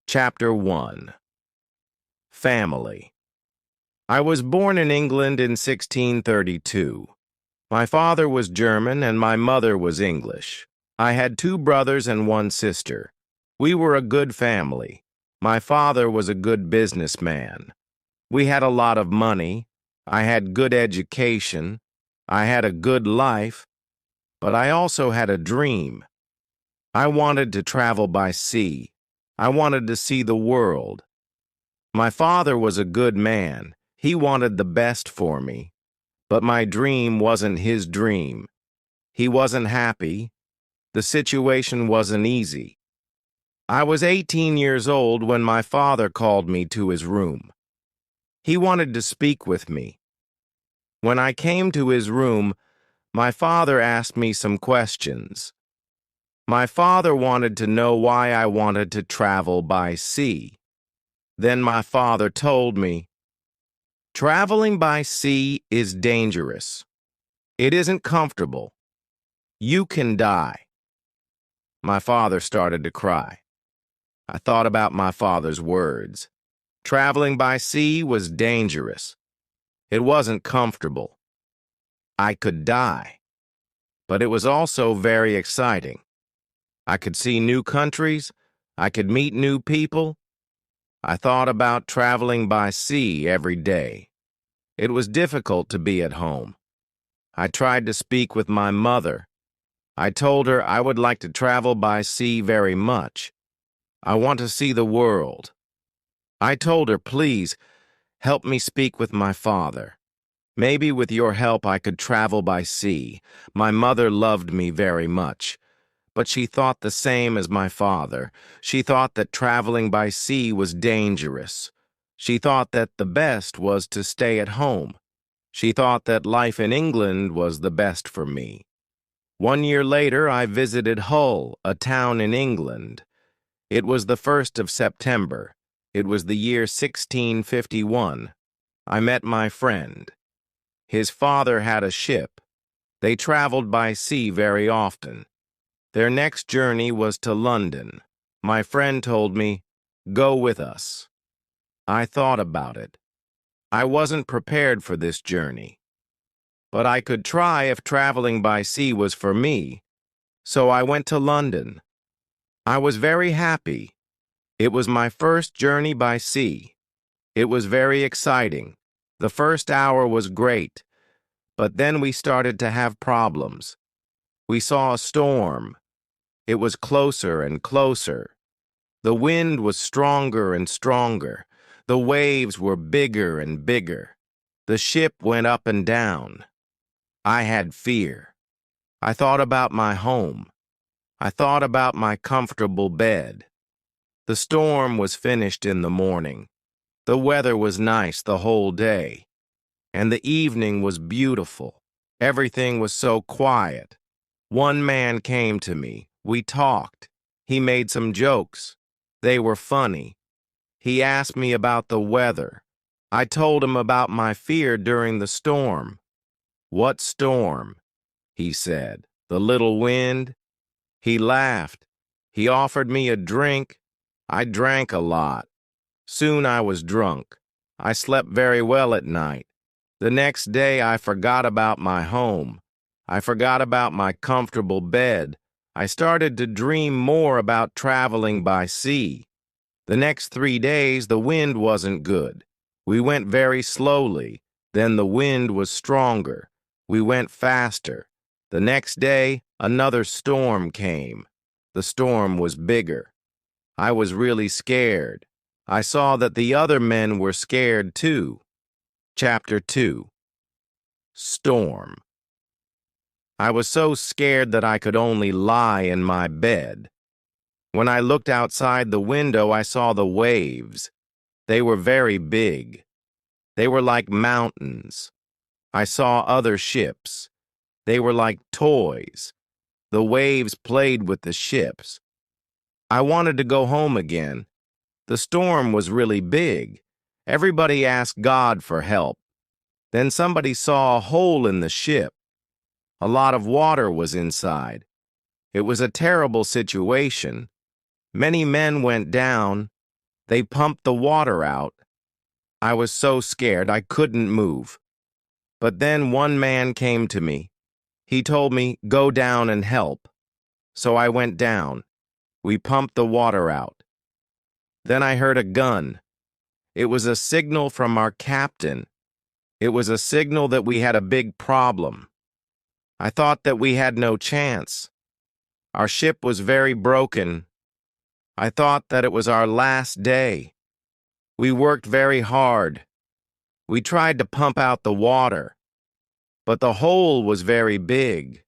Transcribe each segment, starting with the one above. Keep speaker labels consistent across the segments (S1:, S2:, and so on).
S1: Chapter 1. Family. I was born in England in 1632. My father was German and my mother was English. I had 2 brothers and 1 sister. We were a good family. My father was a good businessman. We had a lot of money. I had good education. I had a good life. But I also had a dream. I wanted to travel by sea. I wanted to see the world. My father was a good man. He wanted the best for me. But my dream wasn't his dream. He wasn't happy. The situation wasn't easy. I was 18 years old when my father called me to his room. He wanted to speak with me. When I came to his room, my father asked me some questions. My father wanted to know why I wanted to travel by sea. Then my father told me, "Traveling by sea is dangerous. It isn't comfortable. You can die." My father started to cry. I thought about my father's words. Traveling by sea was dangerous. It wasn't comfortable. I could die. But it was also very exciting. I could see new countries. I could meet new people. I thought about traveling by sea every day. It was difficult to be at home. I tried to speak with my mother. I told her I would like to travel by sea very much. I want to see the world. I told her, "Please, help me speak with my father. Maybe with your help I could travel by sea." My mother loved me very much. But she thought the same as my father. She thought that traveling by sea was dangerous. She thought that the best was to stay at home. She thought that life in England was the best for me. 1 year later, I visited Hull, a town in England. It was the 1st of September. It was the year 1651. I met my friend. His father had a ship. They traveled by sea very often. Their next journey was to London. My friend told me, "Go with us." I thought about it. I wasn't prepared for this journey. But I could try if traveling by sea was for me. So I went to London. I was very happy. It was my first journey by sea. It was very exciting. The first hour was great. But then we started to have problems. We saw a storm. It was closer and closer. The wind was stronger and stronger. The waves were bigger and bigger. The ship went up and down. I had fear. I thought about my home. I thought about my comfortable bed. The storm was finished in the morning. The weather was nice the whole day. And the evening was beautiful. Everything was so quiet. One man came to me. We talked. He made some jokes. They were funny. He asked me about the weather. I told him about my fear during the storm. "What storm?" he said. "The little wind?" He laughed. He offered me a drink. I drank a lot. Soon I was drunk. I slept very well at night. The next day I forgot about my home. I forgot about my comfortable bed. I started to dream more about traveling by sea. The next 3 days, the wind wasn't good. We went very slowly. Then the wind was stronger. We went faster. The next day, another storm came. The storm was bigger. I was really scared. I saw that the other men were scared too. Chapter 2. Storm. I was so scared that I could only lie in my bed. When I looked outside the window, I saw the waves. They were very big. They were like mountains. I saw other ships. They were like toys. The waves played with the ships. I wanted to go home again. The storm was really big. Everybody asked God for help. Then somebody saw a hole in the ship. A lot of water was inside. It was a terrible situation. Many men went down. They pumped the water out. I was so scared I couldn't move. But then one man came to me. He told me, "Go down and help." So I went down. We pumped the water out. Then I heard a gun. It was a signal from our captain. It was a signal that we had a big problem. I thought that we had no chance. Our ship was very broken. I thought that it was our last day. We worked very hard. We tried to pump out the water, but the hole was very big.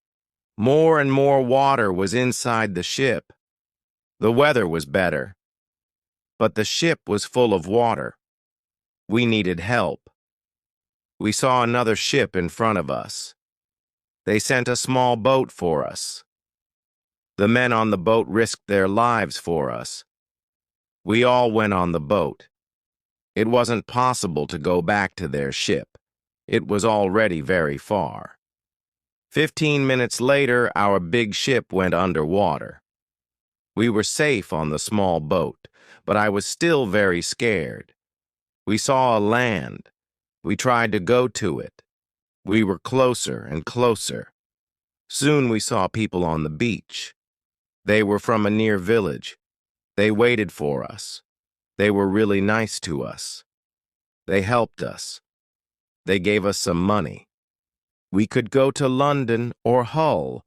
S1: More and more water was inside the ship. The weather was better, but the ship was full of water. We needed help. We saw another ship in front of us. They sent a small boat for us. The men on the boat risked their lives for us. We all went on the boat. It wasn't possible to go back to their ship. It was already very far. 15 minutes later, our big ship went underwater. We were safe on the small boat, but I was still very scared. We saw a land. We tried to go to it. We were closer and closer. Soon we saw people on the beach. They were from a near village. They waited for us. They were really nice to us. They helped us. They gave us some money. We could go to London or Hull.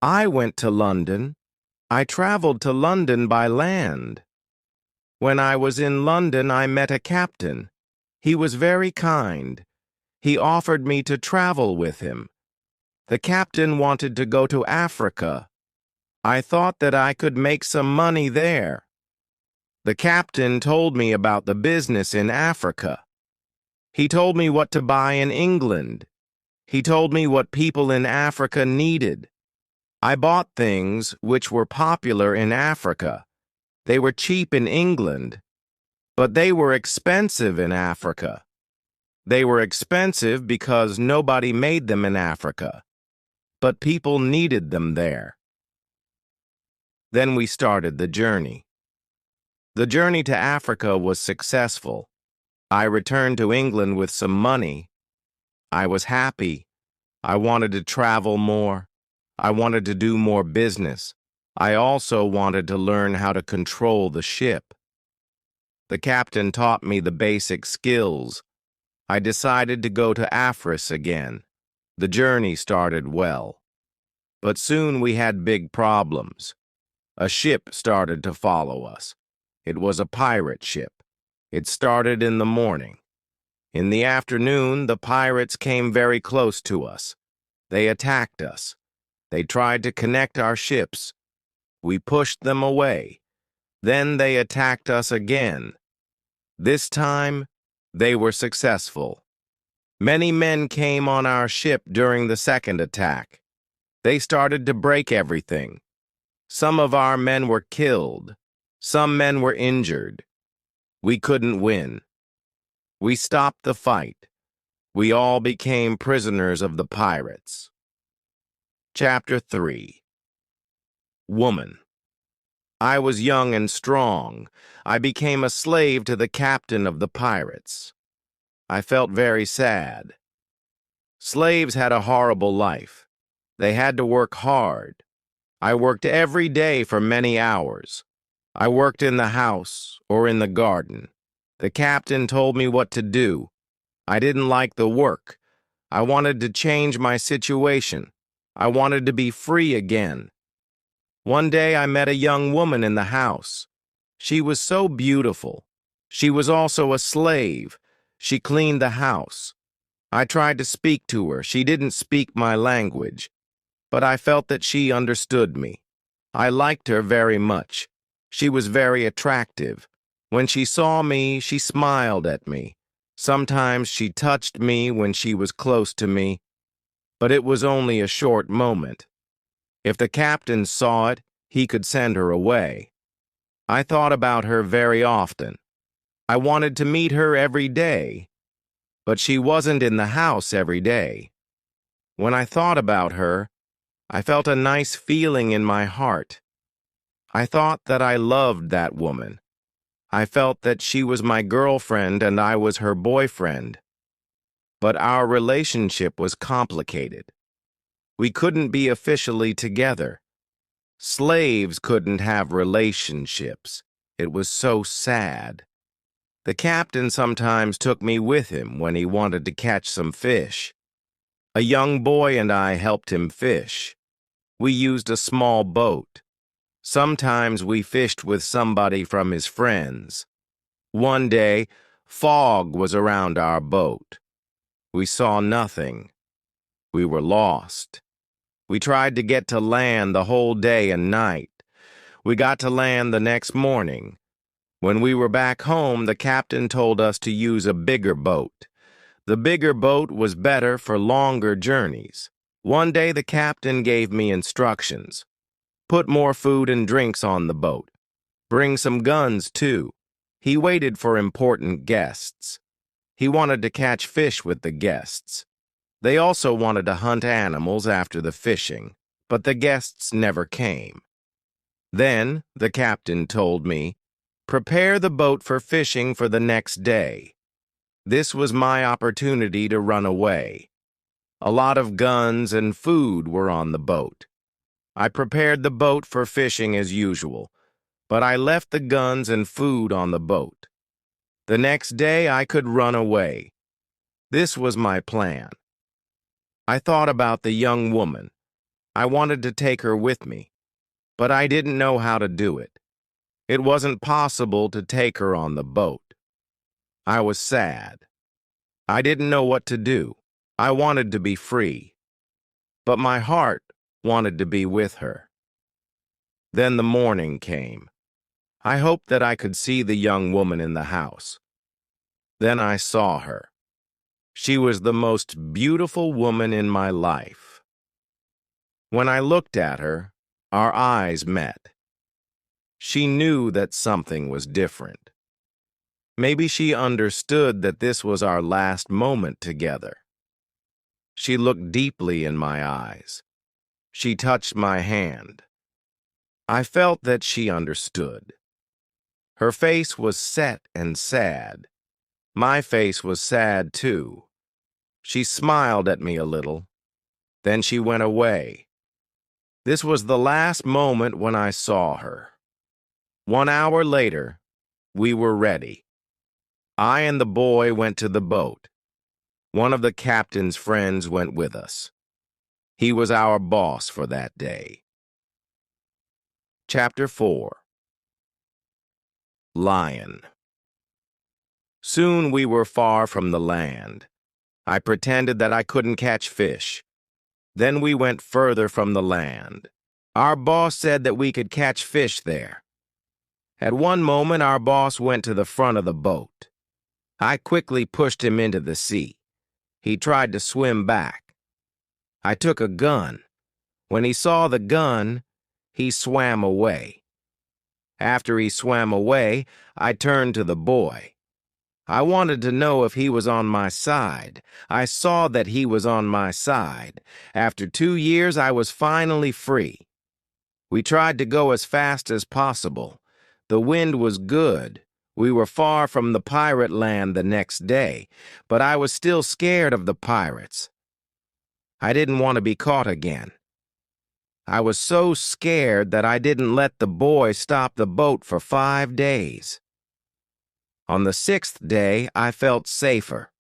S1: I went to London. I traveled to London by land. When I was in London, I met a captain. He was very kind. He offered me to travel with him. The captain wanted to go to Africa. I thought that I could make some money there. The captain told me about the business in Africa. He told me what to buy in England. He told me what people in Africa needed. I bought things which were popular in Africa. They were cheap in England, but they were expensive in Africa. They were expensive because nobody made them in Africa, but people needed them there. Then we started the journey. The journey to Africa was successful. I returned to England with some money. I was happy. I wanted to travel more. I wanted to do more business. I also wanted to learn how to control the ship. The captain taught me the basic skills. I decided to go to Africa again. The journey started well. But soon we had big problems. A ship started to follow us. It was a pirate ship. It started in the morning. In the afternoon, the pirates came very close to us. They attacked us. They tried to connect our ships. We pushed them away. Then they attacked us again. This time, they were successful. Many men came on our ship during the second attack. They started to break everything. Some of our men were killed. Some men were injured. We couldn't win. We stopped the fight. We all became prisoners of the pirates. Chapter 3. Woman. I was young and strong. I became a slave to the captain of the pirates. I felt very sad. Slaves had a horrible life. They had to work hard. I worked every day for many hours. I worked in the house or in the garden. The captain told me what to do. I didn't like the work. I wanted to change my situation. I wanted to be free again. One day I met a young woman in the house. She was so beautiful. She was also a slave. She cleaned the house. I tried to speak to her. She didn't speak my language, but I felt that she understood me. I liked her very much. She was very attractive. When she saw me, she smiled at me. Sometimes she touched me when she was close to me, but it was only a short moment. If the captain saw it, he could send her away. I thought about her very often. I wanted to meet her every day, but she wasn't in the house every day. When I thought about her, I felt a nice feeling in my heart. I thought that I loved that woman. I felt that she was my girlfriend and I was her boyfriend. But our relationship was complicated. We couldn't be officially together. Slaves couldn't have relationships. It was so sad. The captain sometimes took me with him when he wanted to catch some fish. A young boy and I helped him fish. We used a small boat. Sometimes we fished with somebody from his friends. One day, fog was around our boat. We saw nothing. We were lost. We tried to get to land the whole day and night. We got to land the next morning. When we were back home, the captain told us to use a bigger boat. The bigger boat was better for longer journeys. One day the captain gave me instructions. Put more food and drinks on the boat. Bring some guns, too. He waited for important guests. He wanted to catch fish with the guests. They also wanted to hunt animals after the fishing, but the guests never came. Then, the captain told me, prepare the boat for fishing for the next day. This was my opportunity to run away. A lot of guns and food were on the boat. I prepared the boat for fishing as usual, but I left the guns and food on the boat. The next day I could run away. This was my plan. I thought about the young woman. I wanted to take her with me, but I didn't know how to do it. It wasn't possible to take her on the boat. I was sad. I didn't know what to do. I wanted to be free, but my heart wanted to be with her. Then the morning came. I hoped that I could see the young woman in the house. Then I saw her. She was the most beautiful woman in my life. When I looked at her, our eyes met. She knew that something was different. Maybe she understood that this was our last moment together. She looked deeply in my eyes. She touched my hand. I felt that she understood. Her face was set and sad. My face was sad too. She smiled at me a little. Then she went away. This was the last moment when I saw her. 1 hour later, we were ready. I and the boy went to the boat. One of the captain's friends went with us. He was our boss for that day. Chapter 4. Lion. Soon we were far from the land. I pretended that I couldn't catch fish. Then we went further from the land. Our boss said that we could catch fish there. At one moment, our boss went to the front of the boat. I quickly pushed him into the sea. He tried to swim back. I took a gun. When he saw the gun, he swam away. After he swam away, I turned to the boy. I wanted to know if he was on my side. I saw that he was on my side. After 2 years, I was finally free. We tried to go as fast as possible. The wind was good. We were far from the pirate land the next day, but I was still scared of the pirates. I didn't want to be caught again. I was so scared that I didn't let the boy stop the boat for 5 days. On the 6th day, I felt safer.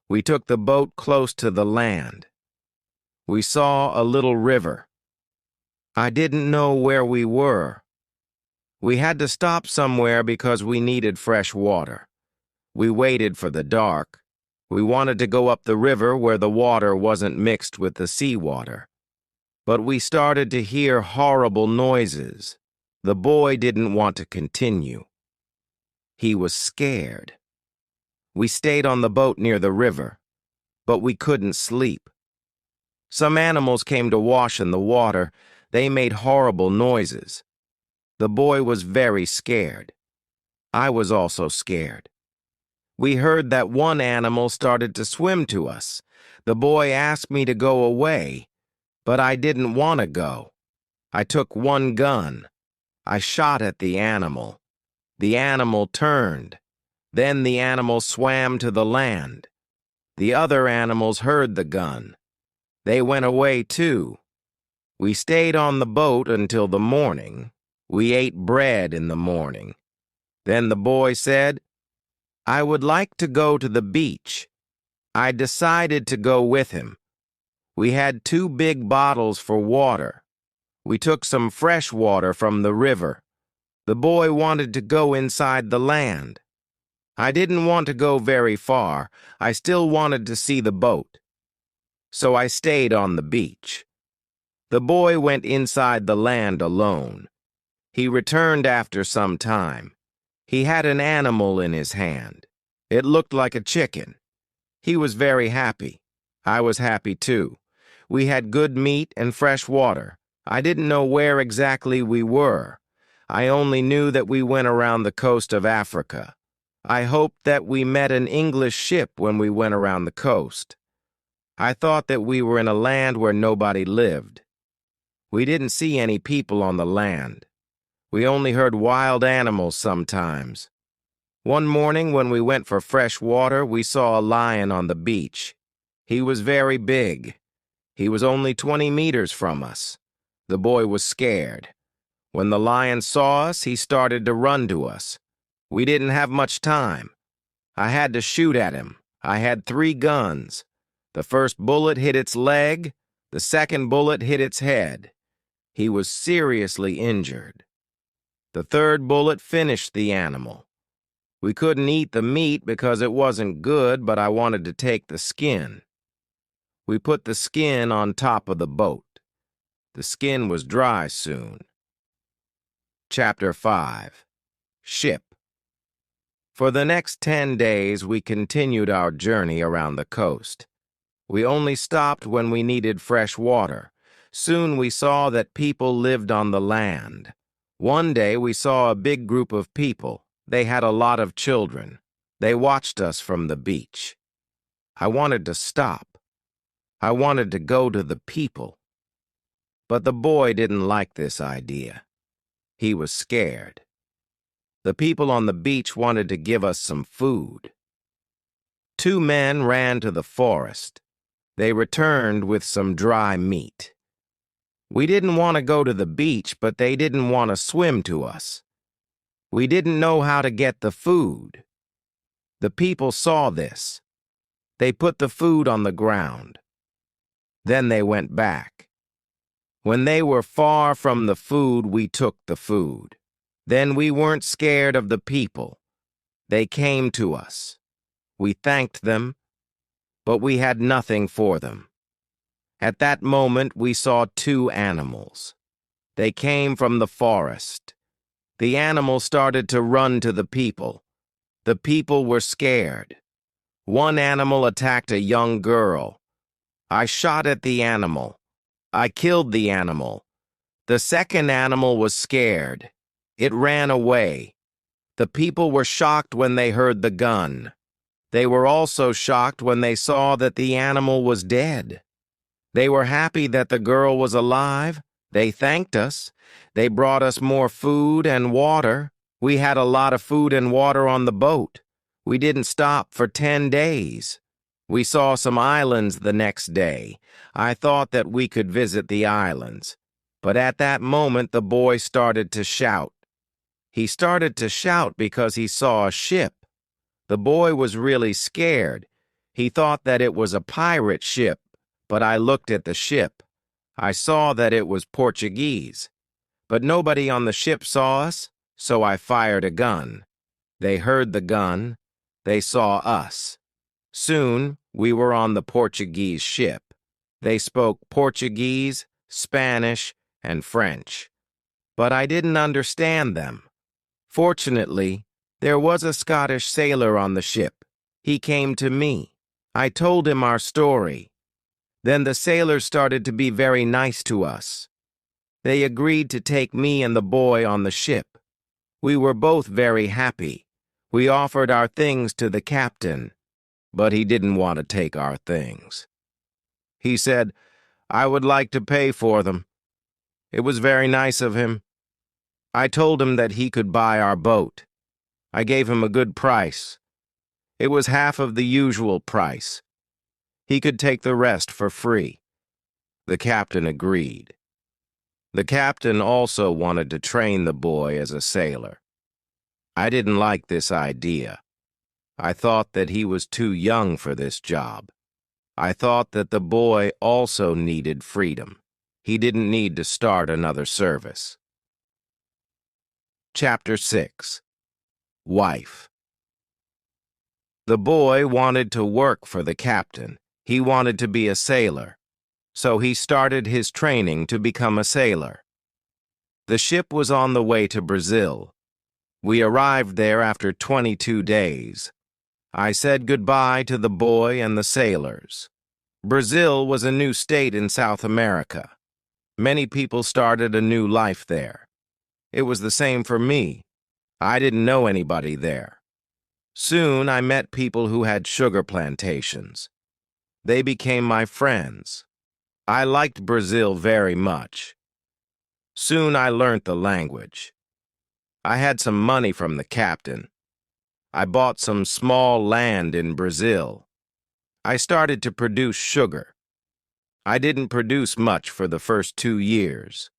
S1: We took the boat close to the land. We saw a little river. I didn't know where we were. We had to stop somewhere because we needed fresh water. We waited for the dark. We wanted to go up the river where the water wasn't mixed with the seawater. But we started to hear horrible noises. The boy didn't want to continue. He was scared. We stayed on the boat near the river, but we couldn't sleep. Some animals came to wash in the water. They made horrible noises. The boy was very scared. I was also scared. We heard that one animal started to swim to us. The boy asked me to go away, but I didn't want to go. I took one gun. I shot at the animal. The animal turned. Then the animal swam to the land. The other animals heard the gun. They went away too. We stayed on the boat until the morning. We ate bread in the morning. Then the boy said, "I would like to go to the beach." I decided to go with him. We had 2 big bottles for water. We took some fresh water from the river. The boy wanted to go inside the land. I didn't want to go very far. I still wanted to see the boat. So I stayed on the beach. The boy went inside the land alone. He returned after some time. He had an animal in his hand. It looked like a chicken. He was very happy. I was happy too. We had good meat and fresh water. I didn't know where exactly we were. I only knew that we went around the coast of Africa. I hoped that we met an English ship when we went around the coast. I thought that we were in a land where nobody lived. We didn't see any people on the land. We only heard wild animals sometimes. One morning when we went for fresh water, we saw a lion on the beach. He was very big. He was only 20 meters from us. The boy was scared. When the lion saw us, he started to run to us. We didn't have much time. I had to shoot at him. I had 3 guns. The first bullet hit its leg. The second bullet hit its head. He was seriously injured. The third bullet finished the animal. We couldn't eat the meat because it wasn't good, but I wanted to take the skin. We put the skin on top of the boat. The skin was dry soon. Chapter 5. Ship. For the next 10 days, we continued our journey around the coast. We only stopped when we needed fresh water. Soon we saw that people lived on the land. One day we saw a big group of people. They had a lot of children. They watched us from the beach. I wanted to stop. I wanted to go to the people. But the boy didn't like this idea. He was scared. The people on the beach wanted to give us some food. 2 men ran to the forest. They returned with some dry meat. We didn't want to go to the beach, but they didn't want to swim to us. We didn't know how to get the food. The people saw this. They put the food on the ground. Then they went back. When they were far from the food, we took the food. Then we weren't scared of the people. They came to us. We thanked them, but we had nothing for them. At that moment, we saw 2 animals. They came from the forest. The animals started to run to the people. The people were scared. One animal attacked a young girl. I shot at the animal. I killed the animal. The second animal was scared. It ran away. The people were shocked when they heard the gun. They were also shocked when they saw that the animal was dead. They were happy that the girl was alive. They thanked us. They brought us more food and water. We had a lot of food and water on the boat. We didn't stop for 10 days. We saw some islands the next day. I thought that we could visit the islands. But at that moment, the boy started to shout. He started to shout because he saw a ship. The boy was really scared. He thought that it was a pirate ship, but I looked at the ship. I saw that it was Portuguese. But nobody on the ship saw us, so I fired a gun. They heard the gun. They saw us. Soon, we were on the Portuguese ship. They spoke Portuguese, Spanish, and French. But I didn't understand them. Fortunately, there was a Scottish sailor on the ship. He came to me. I told him our story. Then the sailors started to be very nice to us. They agreed to take me and the boy on the ship. We were both very happy. We offered our things to the captain, but he didn't want to take our things. He said, "I would like to pay for them." It was very nice of him. I told him that he could buy our boat. I gave him a good price. It was half of the usual price. He could take the rest for free. The captain agreed. The captain also wanted to train the boy as a sailor. I didn't like this idea. I thought that he was too young for this job. I thought that the boy also needed freedom. He didn't need to start another service. Chapter 6. Wife. The boy wanted to work for the captain. He wanted to be a sailor. So he started his training to become a sailor. The ship was on the way to Brazil. We arrived there after 22 days. I said goodbye to the boy and the sailors. Brazil was a new state in South America. Many people started a new life there. It was the same for me. I didn't know anybody there. Soon I met people who had sugar plantations. They became my friends. I liked Brazil very much. Soon I learned the language. I had some money from the captain. I bought some small land in Brazil. I started to produce sugar. I didn't produce much for the first 2 years.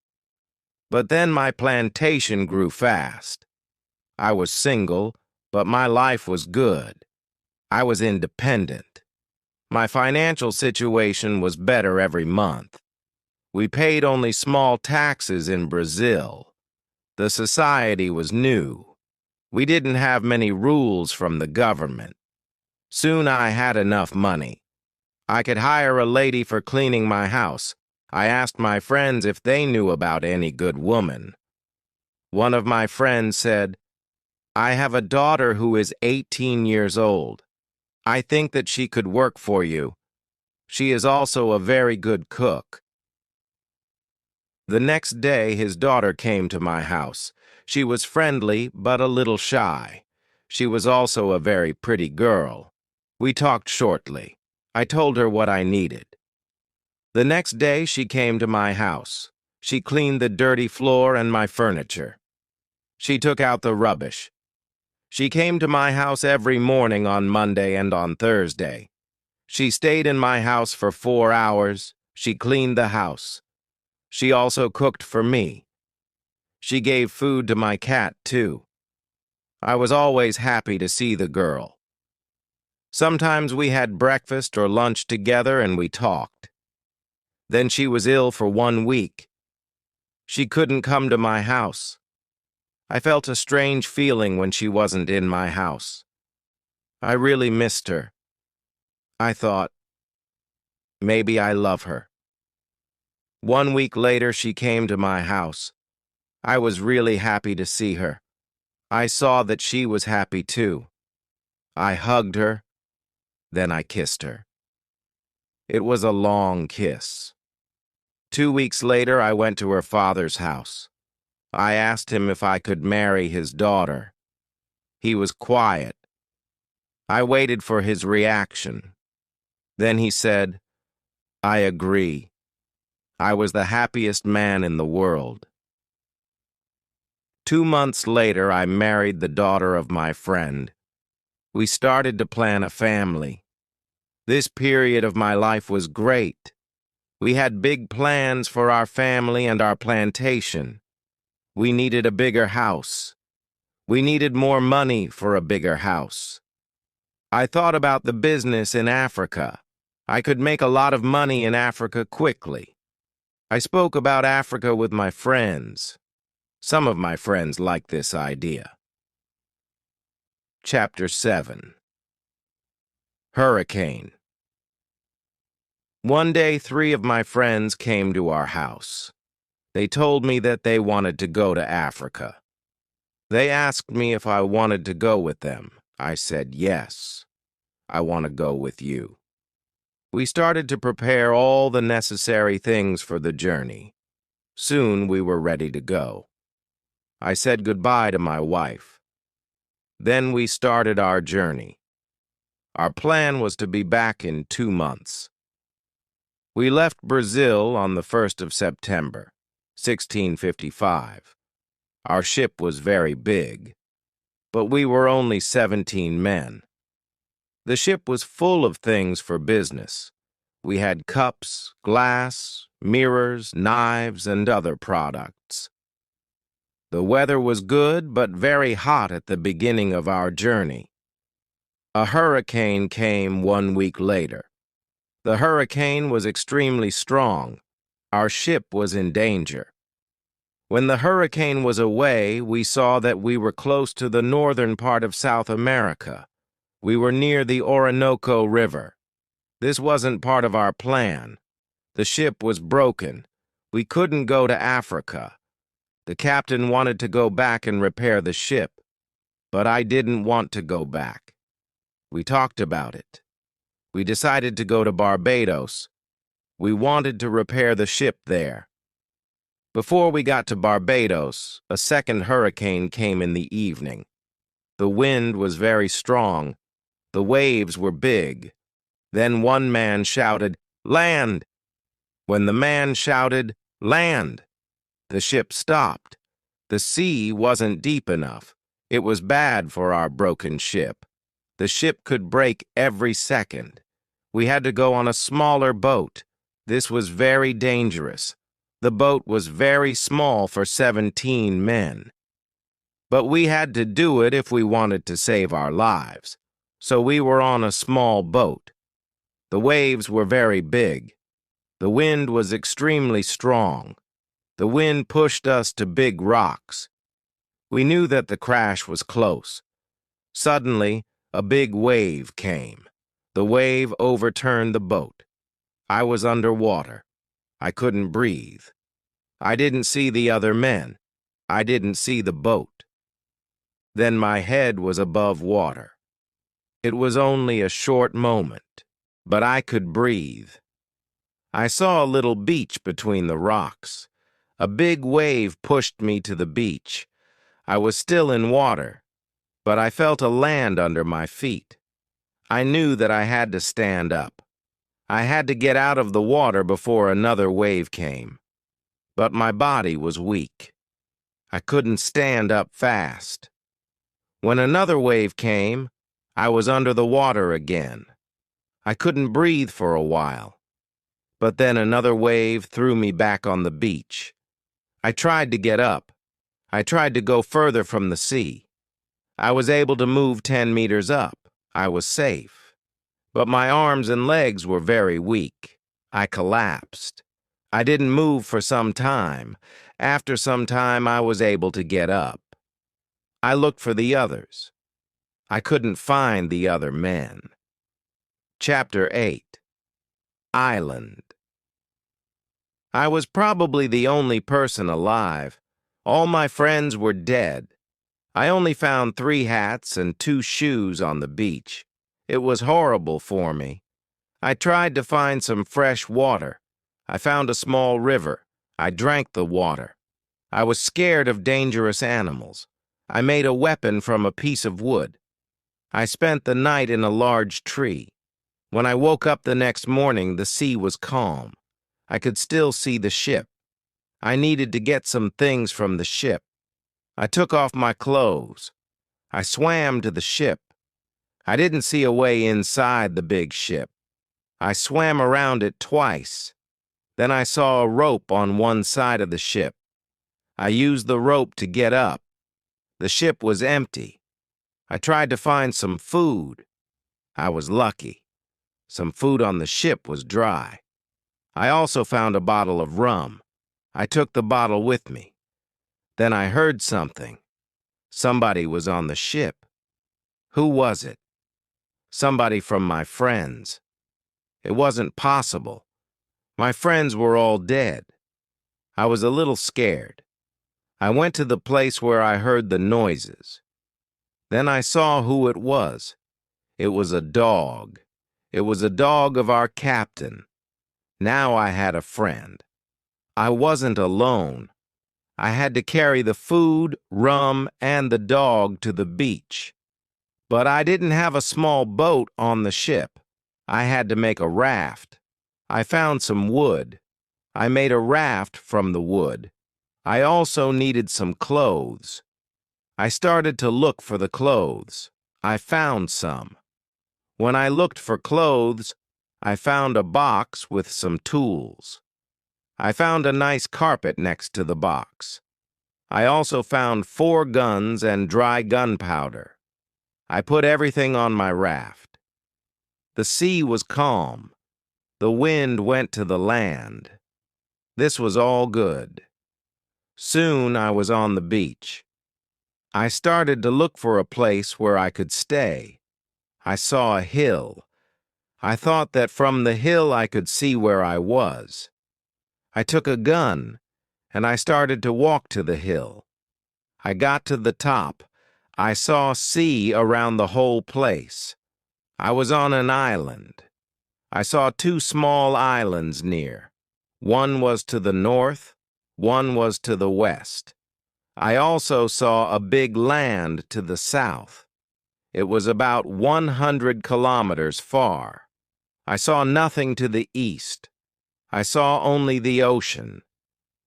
S1: But then my plantation grew fast. I was single, but my life was good. I was independent. My financial situation was better every month. We paid only small taxes in Brazil. The society was new. We didn't have many rules from the government. Soon I had enough money. I could hire a lady for cleaning my house. I asked my friends if they knew about any good woman. One of my friends said, "I have a daughter who is 18 years old. I think that she could work for you. She is also a very good cook." The next day, his daughter came to my house. She was friendly, but a little shy. She was also a very pretty girl. We talked shortly. I told her what I needed. The next day, she came to my house. She cleaned the dirty floor and my furniture. She took out the rubbish. She came to my house every morning on Monday and on Thursday. She stayed in my house for 4 hours. She cleaned the house. She also cooked for me. She gave food to my cat, too. I was always happy to see the girl. Sometimes we had breakfast or lunch together and we talked. Then she was ill for 1 week. She couldn't come to my house. I felt a strange feeling when she wasn't in my house. I really missed her. I thought, maybe I love her. 1 week later, she came to my house. I was really happy to see her. I saw that she was happy too. I hugged her, then I kissed her. It was a long kiss. 2 weeks later, I went to her father's house. I asked him if I could marry his daughter. He was quiet. I waited for his reaction. Then he said, "I agree." I was the happiest man in the world. 2 months later, I married the daughter of my friend. We started to plan a family. This period of my life was great. We had big plans for our family and our plantation. We needed a bigger house. We needed more money for a bigger house. I thought about the business in Africa. I could make a lot of money in Africa quickly. I spoke about Africa with my friends. Some of my friends liked this idea. Chapter 7. Hurricane. One day, 3 of my friends came to our house. They told me that they wanted to go to Africa. They asked me if I wanted to go with them. I said, yes, I want to go with you. We started to prepare all the necessary things for the journey. Soon we were ready to go. I said goodbye to my wife. Then we started our journey. Our plan was to be back in 2 months. We left Brazil on the 1st of September, 1655. Our ship was very big, but we were only 17 men. The ship was full of things for business. We had cups, glass, mirrors, knives, and other products. The weather was good, but very hot at the beginning of our journey. A hurricane came 1 week later. The hurricane was extremely strong. Our ship was in danger. When the hurricane was away, we saw that we were close to the northern part of South America. We were near the Orinoco River. This wasn't part of our plan. The ship was broken. We couldn't go to Africa. The captain wanted to go back and repair the ship, but I didn't want to go back. We talked about it. We decided to go to Barbados. We wanted to repair the ship there. Before we got to Barbados, a second hurricane came in the evening. The wind was very strong. The waves were big. Then one man shouted, "Land!" When the man shouted, "Land!" the ship stopped. The sea wasn't deep enough. It was bad for our broken ship. The ship could break every second. We had to go on a smaller boat. This was very dangerous. The boat was very small for 17 men. But we had to do it if we wanted to save our lives. So we were on a small boat. The waves were very big. The wind was extremely strong. The wind pushed us to big rocks. We knew that the crash was close. Suddenly, a big wave came. The wave overturned the boat. I was underwater. I couldn't breathe. I didn't see the other men. I didn't see the boat. Then my head was above water. It was only a short moment, but I could breathe. I saw a little beach between the rocks. A big wave pushed me to the beach. I was still in water, but I felt a land under my feet. I knew that I had to stand up. I had to get out of the water before another wave came. But my body was weak. I couldn't stand up fast. When another wave came, I was under the water again. I couldn't breathe for a while. But then another wave threw me back on the beach. I tried to get up. I tried to go further from the sea. I was able to move 10 meters up. I was safe. But my arms and legs were very weak. I collapsed. I didn't move for some time. After some time, I was able to get up. I looked for the others. I couldn't find the other men. Chapter 8. Island. I was probably the only person alive. All my friends were dead. I only found 3 hats and 2 shoes on the beach. It was horrible for me. I tried to find some fresh water. I found a small river. I drank the water. I was scared of dangerous animals. I made a weapon from a piece of wood. I spent the night in a large tree. When I woke up the next morning, the sea was calm. I could still see the ship. I needed to get some things from the ship. I took off my clothes. I swam to the ship. I didn't see a way inside the big ship. I swam around it twice. Then I saw a rope on one side of the ship. I used the rope to get up. The ship was empty. I tried to find some food. I was lucky. Some food on the ship was dry. I also found a bottle of rum. I took the bottle with me. Then I heard something. Somebody was on the ship. Who was it? Somebody from my friends. It wasn't possible. My friends were all dead. I was a little scared. I went to the place where I heard the noises. Then I saw who it was. It was a dog. It was a dog of our captain. Now I had a friend. I wasn't alone. I had to carry the food, rum, and the dog to the beach. But I didn't have a small boat on the ship. I had to make a raft. I found some wood. I made a raft from the wood. I also needed some clothes. I started to look for the clothes. I found some. When I looked for clothes, I found a box with some tools. I found a nice carpet next to the box. I also found 4 guns and dry gunpowder. I put everything on my raft. The sea was calm. The wind went to the land. This was all good. Soon I was on the beach. I started to look for a place where I could stay. I saw a hill. I thought that from the hill I could see where I was. I took a gun, and I started to walk to the hill. I got to the top. I saw sea around the whole place. I was on an island. I saw 2 small islands near. One was to the north, one was to the west. I also saw a big land to the south. It was about 100 kilometers far. I saw nothing to the east. I saw only the ocean.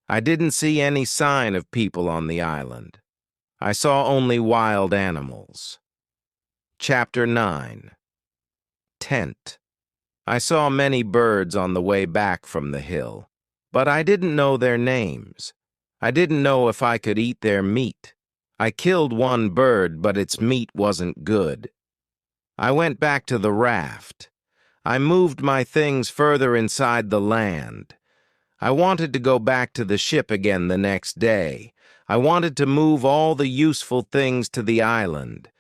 S1: I didn't see any sign of people on the island. I saw only wild animals. Chapter 9. Tent. I saw many birds on the way back from the hill, but I didn't know their names. I didn't know if I could eat their meat. I killed one bird, but its meat wasn't good. I went back to the raft. I moved my things further inside the land. I wanted to go back to the ship again the next day. I wanted to move all the useful things to the island.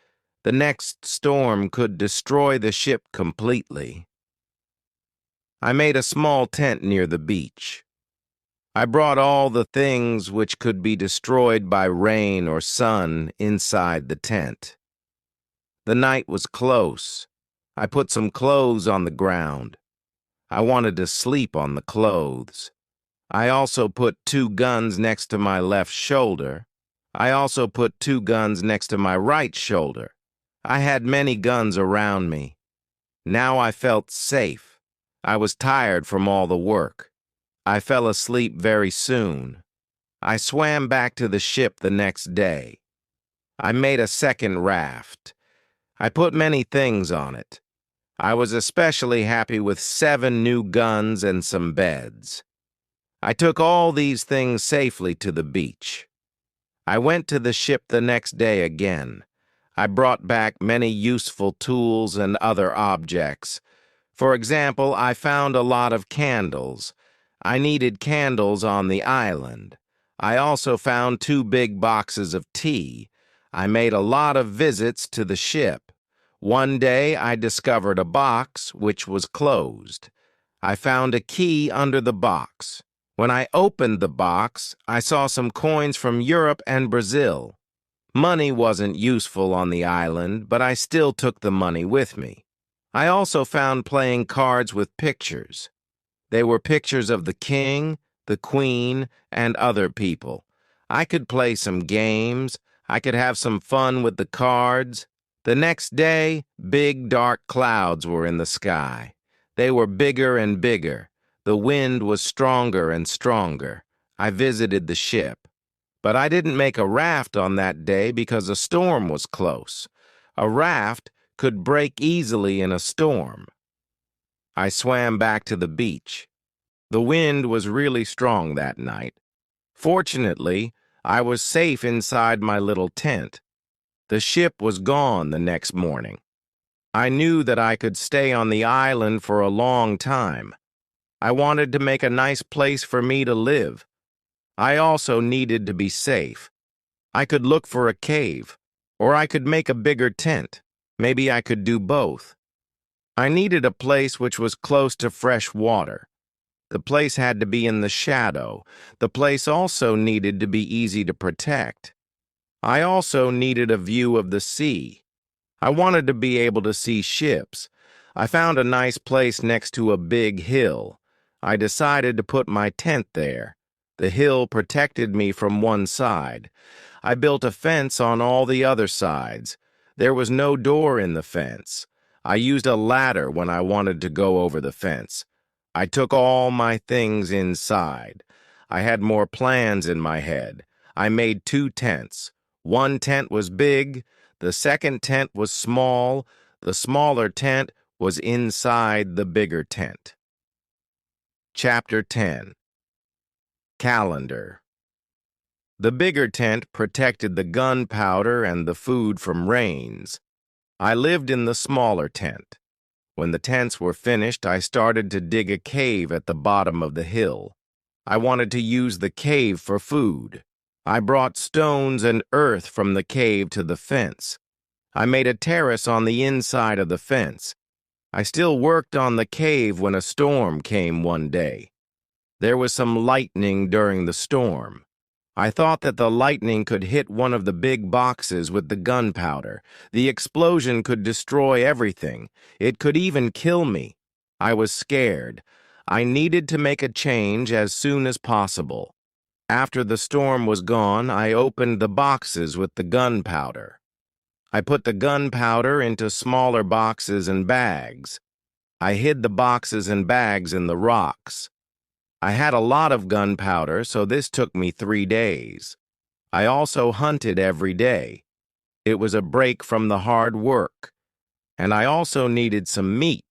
S1: The next storm could destroy the ship completely. I made a small tent near the beach. I brought all the things which could be destroyed by rain or sun inside the tent. The night was close. I put some clothes on the ground. I wanted to sleep on the clothes. I also put 2 guns next to my left shoulder. I also put 2 guns next to my right shoulder. I had many guns around me. Now I felt safe. I was tired from all the work. I fell asleep very soon. I swam back to the ship the next day. I made a second raft. I put many things on it. I was especially happy with 7 new guns and some beds. I took all these things safely to the beach. I went to the ship the next day again. I brought back many useful tools and other objects. For example, I found a lot of candles. I needed candles on the island. I also found 2 big boxes of tea. I made a lot of visits to the ship. One day I discovered a box which was closed. I found a key under the box. When I opened the box, I saw some coins from Europe and Brazil. Money wasn't useful on the island, but I still took the money with me. I also found playing cards with pictures. They were pictures of the king, the queen, and other people. I could play some games. I could have some fun with the cards. The next day, big dark clouds were in the sky. They were bigger and bigger. The wind was stronger and stronger. I visited the ship. But I didn't make a raft on that day because a storm was close. A raft could break easily in a storm. I swam back to the beach. The wind was really strong that night. Fortunately, I was safe inside my little tent. The ship was gone the next morning. I knew that I could stay on the island for a long time. I wanted to make a nice place for me to live. I also needed to be safe. I could look for a cave, or I could make a bigger tent. Maybe I could do both. I needed a place which was close to fresh water. The place had to be in the shadow. The place also needed to be easy to protect. I also needed a view of the sea. I wanted to be able to see ships. I found a nice place next to a big hill. I decided to put my tent there. The hill protected me from one side. I built a fence on all the other sides. There was no door in the fence. I used a ladder when I wanted to go over the fence. I took all my things inside. I had more plans in my head. I made 2 tents. One tent was big, the second tent was small, the smaller tent was inside the bigger tent. Chapter 10. Calendar. The bigger tent protected the gunpowder and the food from rains. I lived in the smaller tent. When the tents were finished, I started to dig a cave at the bottom of the hill. I wanted to use the cave for food. I brought stones and earth from the cave to the fence. I made a terrace on the inside of the fence. I still worked on the cave when a storm came one day. There was some lightning during the storm. I thought that the lightning could hit one of the big boxes with the gunpowder. The explosion could destroy everything. It could even kill me. I was scared. I needed to make a change as soon as possible. After the storm was gone, I opened the boxes with the gunpowder. I put the gunpowder into smaller boxes and bags. I hid the boxes and bags in the rocks. I had a lot of gunpowder, so this took me 3 days. I also hunted every day. It was a break from the hard work. And I also needed some meat.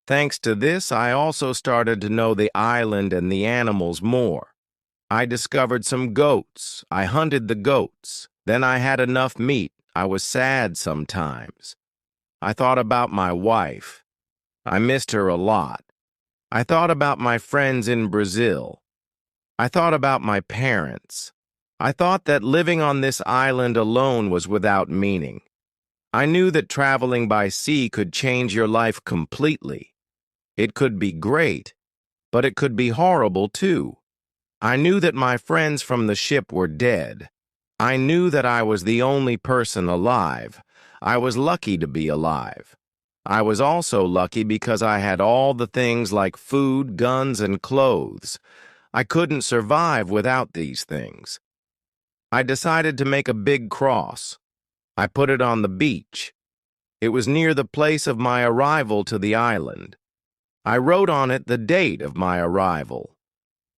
S1: Thanks to this, I also started to know the island and the animals more. I discovered some goats. I hunted the goats. Then I had enough meat. I was sad sometimes. I thought about my wife. I missed her a lot. I thought about my friends in Brazil. I thought about my parents. I thought that living on this island alone was without meaning. I knew that traveling by sea could change your life completely. It could be great, but it could be horrible too. I knew that my friends from the ship were dead. I knew that I was the only person alive. I was lucky to be alive. I was also lucky because I had all the things like food, guns, and clothes. I couldn't survive without these things. I decided to make a big cross. I put it on the beach. It was near the place of my arrival to the island. I wrote on it the date of my arrival.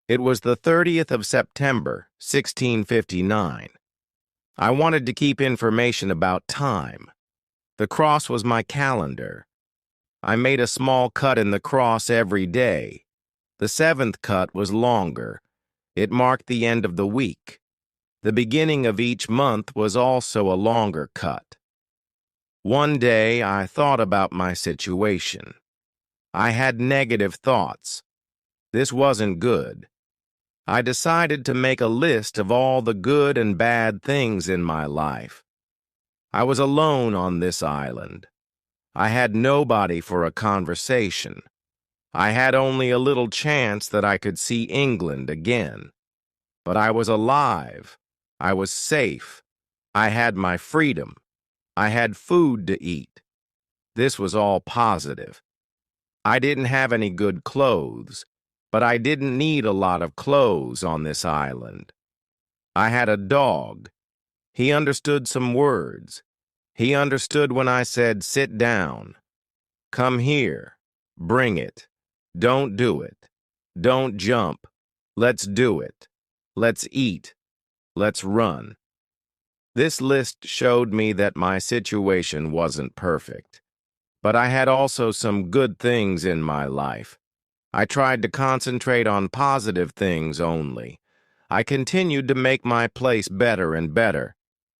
S1: It was the 30th of September, 1659. I wanted to keep information about time. The cross was my calendar. I made a small cut in the cross every day. The 7th cut was longer. It marked the end of the week. The beginning of each month was also a longer cut. One day I thought about my situation. I had negative thoughts. This wasn't good. I decided to make a list of all the good and bad things in my life. I was alone on this island. I had nobody for a conversation. I had only a little chance that I could see England again. But I was alive. I was safe. I had my freedom. I had food to eat. This was all positive. I didn't have any good clothes, but I didn't need a lot of clothes on this island. I had a dog. He understood some words. He understood when I said, "Sit down. Come here. Bring it. Don't do it. Don't jump. Let's do it. Let's eat. Let's run." This list showed me that my situation wasn't perfect. But I had also some good things in my life. I tried to concentrate on positive things only. I continued to make my place better and better.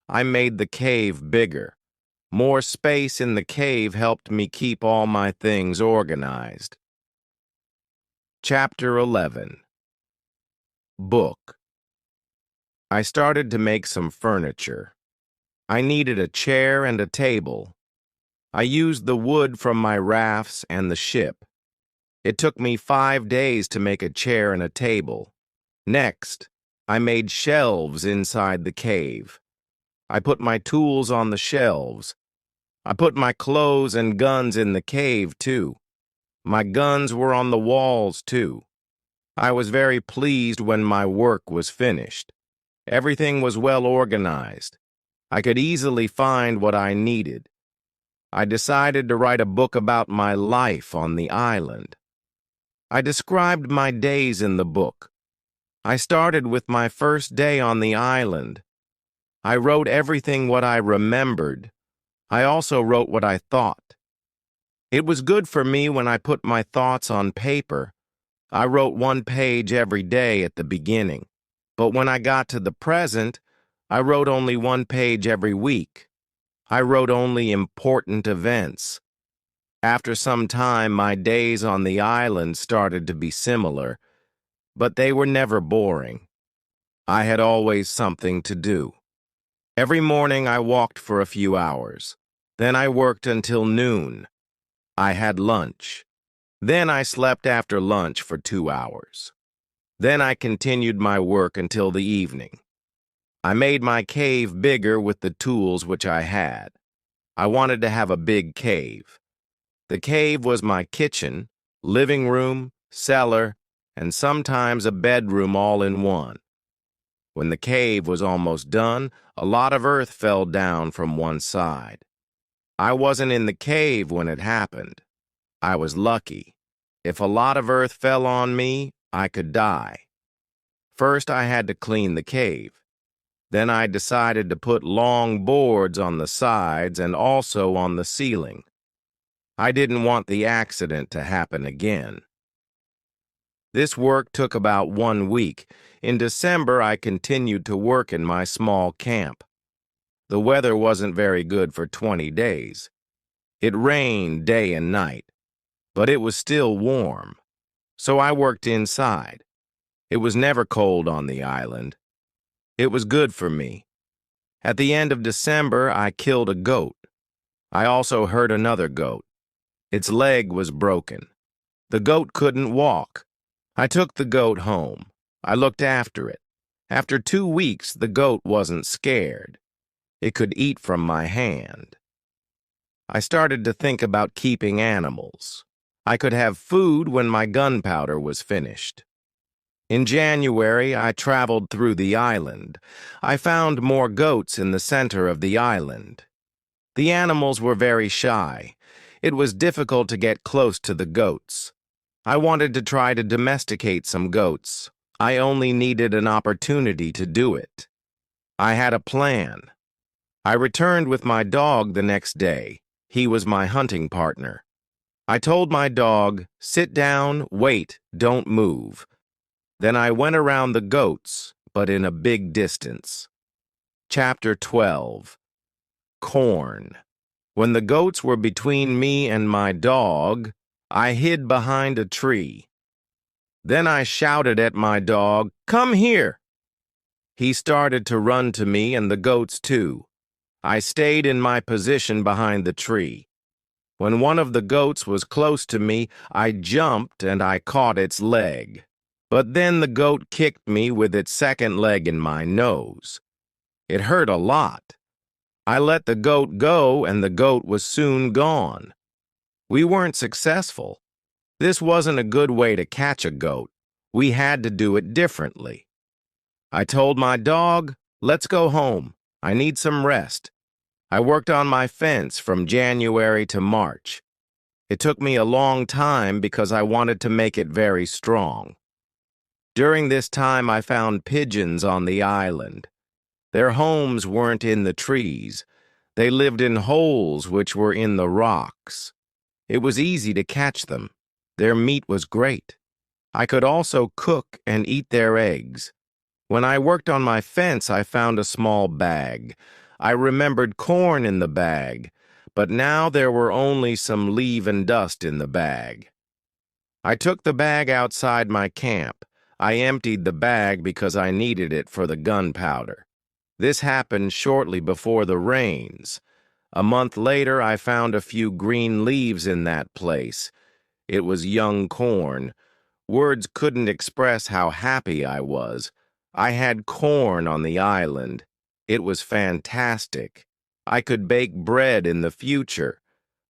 S1: I made the cave bigger. More space in the cave helped me keep all my things organized. Chapter 11. Book. I started to make some furniture. I needed a chair and a table. I used the wood from my rafts and the ship. It took me 5 days to make a chair and a table. Next, I made shelves inside the cave. I put my tools on the shelves. I put my clothes and guns in the cave, too. My guns were on the walls, too. I was very pleased when my work was finished. Everything was well organized. I could easily find what I needed. I decided to write a book about my life on the island. I described my days in the book. I started with my first day on the island. I wrote everything what I remembered. I also wrote what I thought. It was good for me when I put my thoughts on paper. I wrote 1 page every day at the beginning. But when I got to the present, I wrote only 1 page every week. I wrote only important events. After some time, my days on the island started to be similar, but they were never boring. I had always something to do. Every morning I walked for a few hours. Then I worked until noon. I had lunch. Then I slept after lunch for 2 hours. Then I continued my work until the evening. I made my cave bigger with the tools which I had. I wanted to have a big cave. The cave was my kitchen, living room, cellar, and sometimes a bedroom all in one. When the cave was almost done, a lot of earth fell down from one side. I wasn't in the cave when it happened. I was lucky. If a lot of earth fell on me, I could die. First, I had to clean the cave. Then I decided to put long boards on the sides and also on the ceiling. I didn't want the accident to happen again. This work took about 1 week. In December, I continued to work in my small camp. The weather wasn't very good for 20 days. It rained day and night, but it was still warm. So I worked inside. It was never cold on the island. It was good for me. At the end of December, I killed a goat. I also hurt another goat. Its leg was broken. The goat couldn't walk. I took the goat home. I looked after it. After 2 weeks, the goat wasn't scared. It could eat from my hand. I started to think about keeping animals. I could have food when my gunpowder was finished. In January, I traveled through the island. I found more goats in the center of the island. The animals were very shy. It was difficult to get close to the goats. I wanted to try to domesticate some goats. I only needed an opportunity to do it. I had a plan. I returned with my dog the next day. He was my hunting partner. I told my dog, "Sit down, wait, don't move." Then I went around the goats, but in a big distance. Chapter 12. Corn. When the goats were between me and my dog, I hid behind a tree. Then I shouted at my dog, "Come here!" He started to run to me and the goats too. I stayed in my position behind the tree. When one of the goats was close to me, I jumped and I caught its leg. But then the goat kicked me with its second leg in my nose. It hurt a lot. I let the goat go and the goat was soon gone. We weren't successful. This wasn't a good way to catch a goat. We had to do it differently. I told my dog, "Let's go home. I need some rest." I worked on my fence from January to March. It took me a long time because I wanted to make it very strong. During this time, I found pigeons on the island. Their homes weren't in the trees. They lived in holes which were in the rocks. It was easy to catch them. Their meat was great. I could also cook and eat their eggs. When I worked on my fence, I found a small bag. I remembered corn in the bag, but now there were only some leaf and dust in the bag. I took the bag outside my camp. I emptied the bag because I needed it for the gunpowder. This happened shortly before the rains. A month later, I found a few green leaves in that place. It was young corn. Words couldn't express how happy I was. I had corn on the island. It was fantastic. I could bake bread in the future.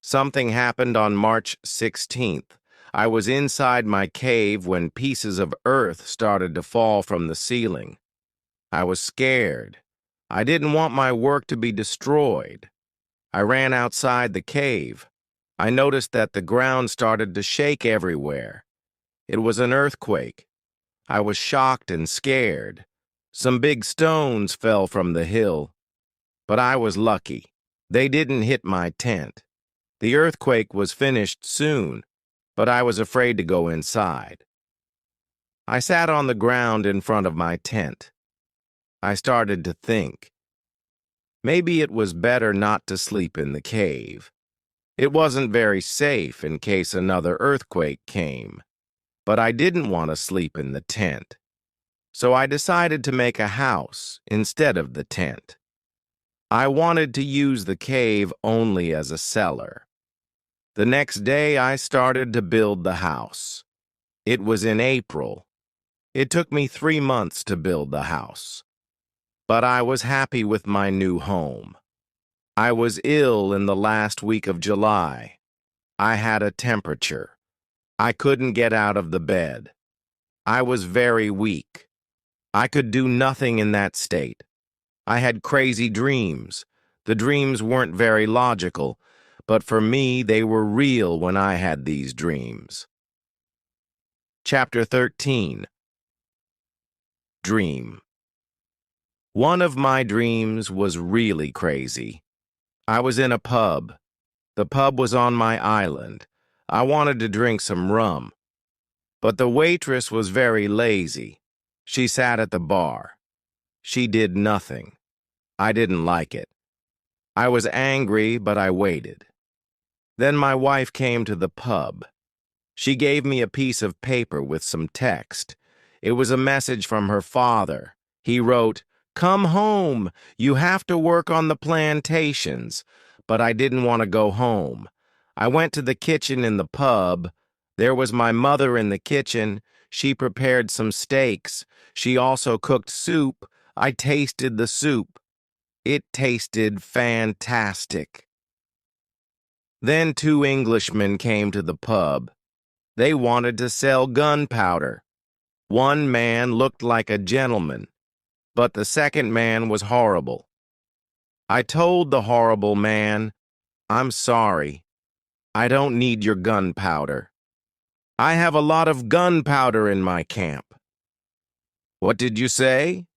S1: Something happened on March 16th. I was inside my cave when pieces of earth started to fall from the ceiling. I was scared. I didn't want my work to be destroyed. I ran outside the cave. I noticed that the ground started to shake everywhere. It was an earthquake. I was shocked and scared. Some big stones fell from the hill. But I was lucky. They didn't hit my tent. The earthquake was finished soon, but I was afraid to go inside. I sat on the ground in front of my tent. I started to think. Maybe it was better not to sleep in the cave. It wasn't very safe in case another earthquake came, but I didn't want to sleep in the tent. So I decided to make a house instead of the tent. I wanted to use the cave only as a cellar. The next day I started to build the house. It was in April. It took me 3 months to build the house. But I was happy with my new home. I was ill in the last week of July. I had a temperature. I couldn't get out of the bed. I was very weak. I could do nothing in that state. I had crazy dreams. The dreams weren't very logical, but for me they were real when I had these dreams. Chapter 13. Dream. One of my dreams was really crazy. I was in a pub. The pub was on my island. I wanted to drink some rum. But the waitress was very lazy. She sat at the bar. She did nothing. I didn't like it. I was angry, but I waited. Then my wife came to the pub. She gave me a piece of paper with some text. It was a message from her father. He wrote, "Come home. You have to work on the plantations." But I didn't want to go home. I went to the kitchen in the pub. There was my mother in the kitchen. She prepared some steaks. She also cooked soup. I tasted the soup. It tasted fantastic. Then 2 Englishmen came to the pub. They wanted to sell gunpowder. One man looked like a gentleman, but the second man was horrible. I told the horrible man, "I'm sorry. I don't need your gunpowder. I have a lot of gunpowder in my camp." "What did you say?"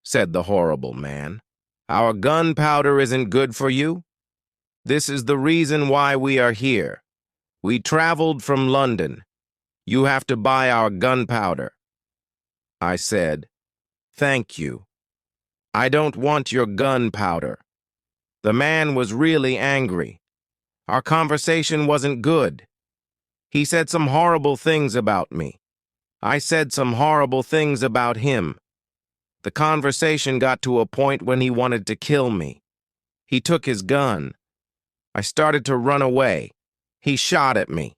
S1: said the horrible man. "Our gunpowder isn't good for you? This is the reason why we are here. We traveled from London. You have to buy our gunpowder." I said, "Thank you. I don't want your gunpowder." The man was really angry. Our conversation wasn't good. He said some horrible things about me. I said some horrible things about him. The conversation got to a point when he wanted to kill me. He took his gun. I started to run away. He shot at me.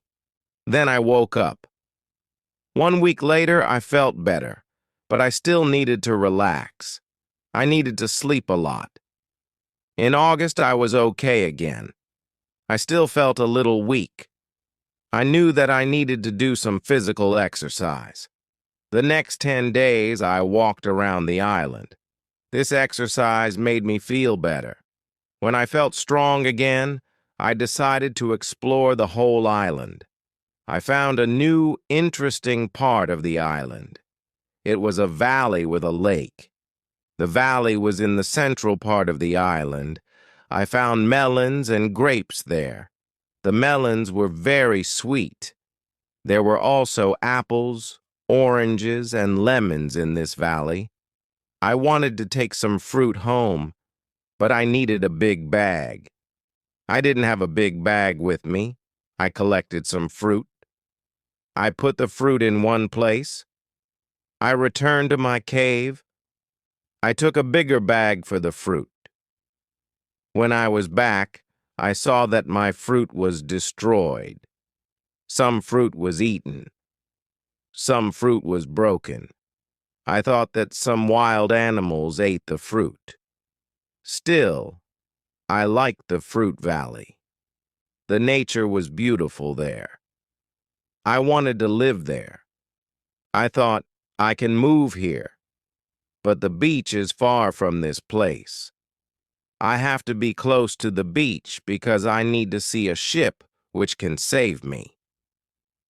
S1: Then I woke up. 1 week later, I felt better, but I still needed to relax. I needed to sleep a lot. In August, I was okay again. I still felt a little weak. I knew that I needed to do some physical exercise. The next 10 days, I walked around the island. This exercise made me feel better. When I felt strong again, I decided to explore the whole island. I found a new, interesting part of the island. It was a valley with a lake. The valley was in the central part of the island. I found melons and grapes there. The melons were very sweet. There were also apples, oranges, and lemons in this valley. I wanted to take some fruit home, but I needed a big bag. I didn't have a big bag with me. I collected some fruit. I put the fruit in one place. I returned to my cave. I took a bigger bag for the fruit. When I was back, I saw that my fruit was destroyed. Some fruit was eaten. Some fruit was broken. I thought that some wild animals ate the fruit. Still, I liked the fruit valley. The nature was beautiful there. I wanted to live there. I thought, I can move here, but the beach is far from this place. I have to be close to the beach because I need to see a ship which can save me.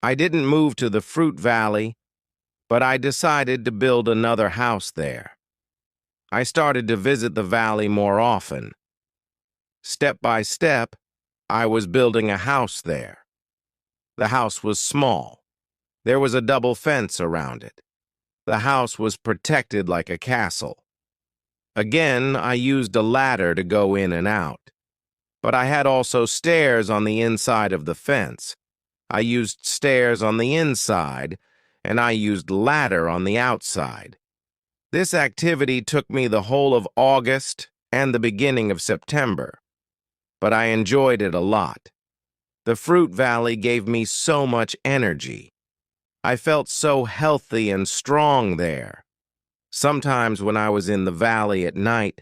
S1: I didn't move to the fruit valley, but I decided to build another house there. I started to visit the valley more often. Step by step, I was building a house there. The house was small. There was a double fence around it. The house was protected like a castle. Again, I used a ladder to go in and out. But I had also stairs on the inside of the fence. I used stairs on the inside, and I used ladder on the outside. This activity took me the whole of August and the beginning of September, but I enjoyed it a lot. The fruit valley gave me so much energy. I felt so healthy and strong there. Sometimes when I was in the valley at night,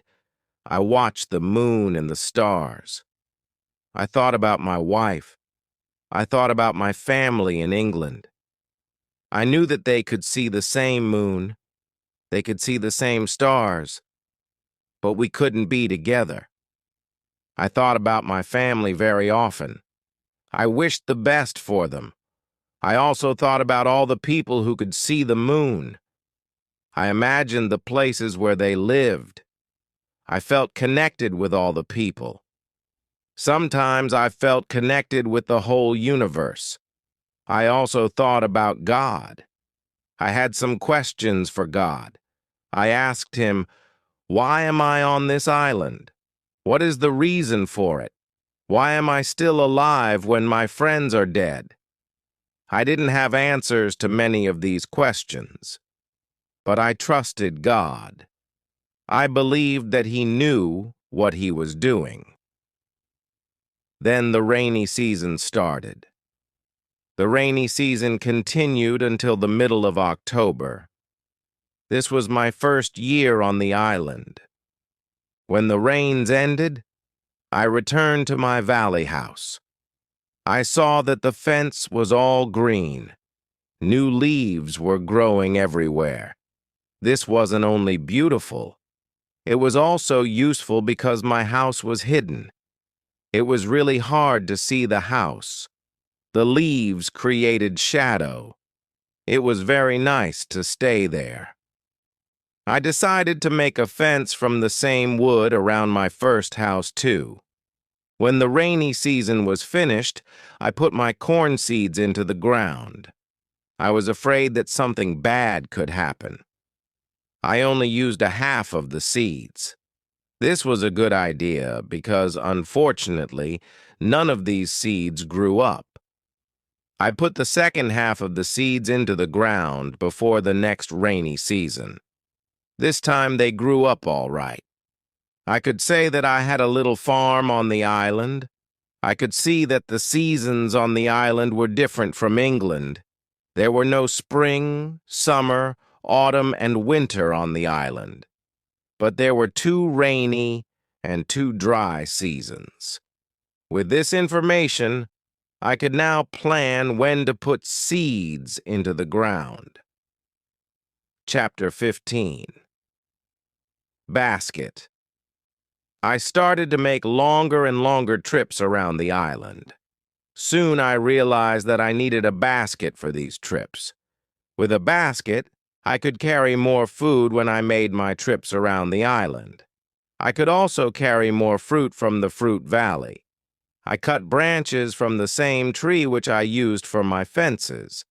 S1: I watched the moon and the stars. I thought about my wife. I thought about my family in England. I knew that they could see the same moon, they could see the same stars, but we couldn't be together. I thought about my family very often. I wished the best for them. I also thought about all the people who could see the moon. I imagined the places where they lived. I felt connected with all the people. Sometimes I felt connected with the whole universe. I also thought about God. I had some questions for God. I asked him, why am I on this island? What is the reason for it? Why am I still alive when my friends are dead? I didn't have answers to many of these questions, but I trusted God. I believed that he knew what he was doing. Then the rainy season started. The rainy season continued until the middle of October. This was my first year on the island. When the rains ended, I returned to my valley house. I saw that the fence was all green. New leaves were growing everywhere. This wasn't only beautiful, it was also useful because my house was hidden. It was really hard to see the house. The leaves created shadow. It was very nice to stay there. I decided to make a fence from the same wood around my first house, too. When the rainy season was finished, I put my corn seeds into the ground. I was afraid that something bad could happen. I only used a half of the seeds. This was a good idea because, unfortunately, none of these seeds grew up. I put the second half of the seeds into the ground before the next rainy season. This time they grew up all right. I could say that I had a little farm on the island. I could see that the seasons on the island were different from England. There were no spring, summer, autumn, and winter on the island. But there were 2 rainy and 2 dry seasons. With this information, I could now plan when to put seeds into the ground. Chapter 15. Basket. I started to make longer and longer trips around the island. Soon I realized that I needed a basket for these trips. With a basket, I could carry more food when I made my trips around the island. I could also carry more fruit from the fruit valley. I cut branches from the same tree which I used for my fences.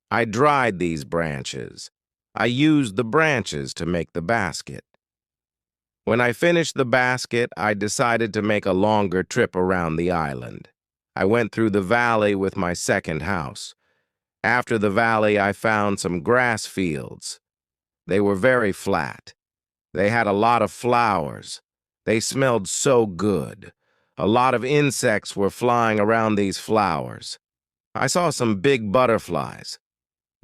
S1: I dried these branches. I used the branches to make the basket. When I finished the basket, I decided to make a longer trip around the island. I went through the valley with my second house. After the valley, I found some grass fields. They were very flat. They had a lot of flowers. They smelled so good. A lot of insects were flying around these flowers. I saw some big butterflies.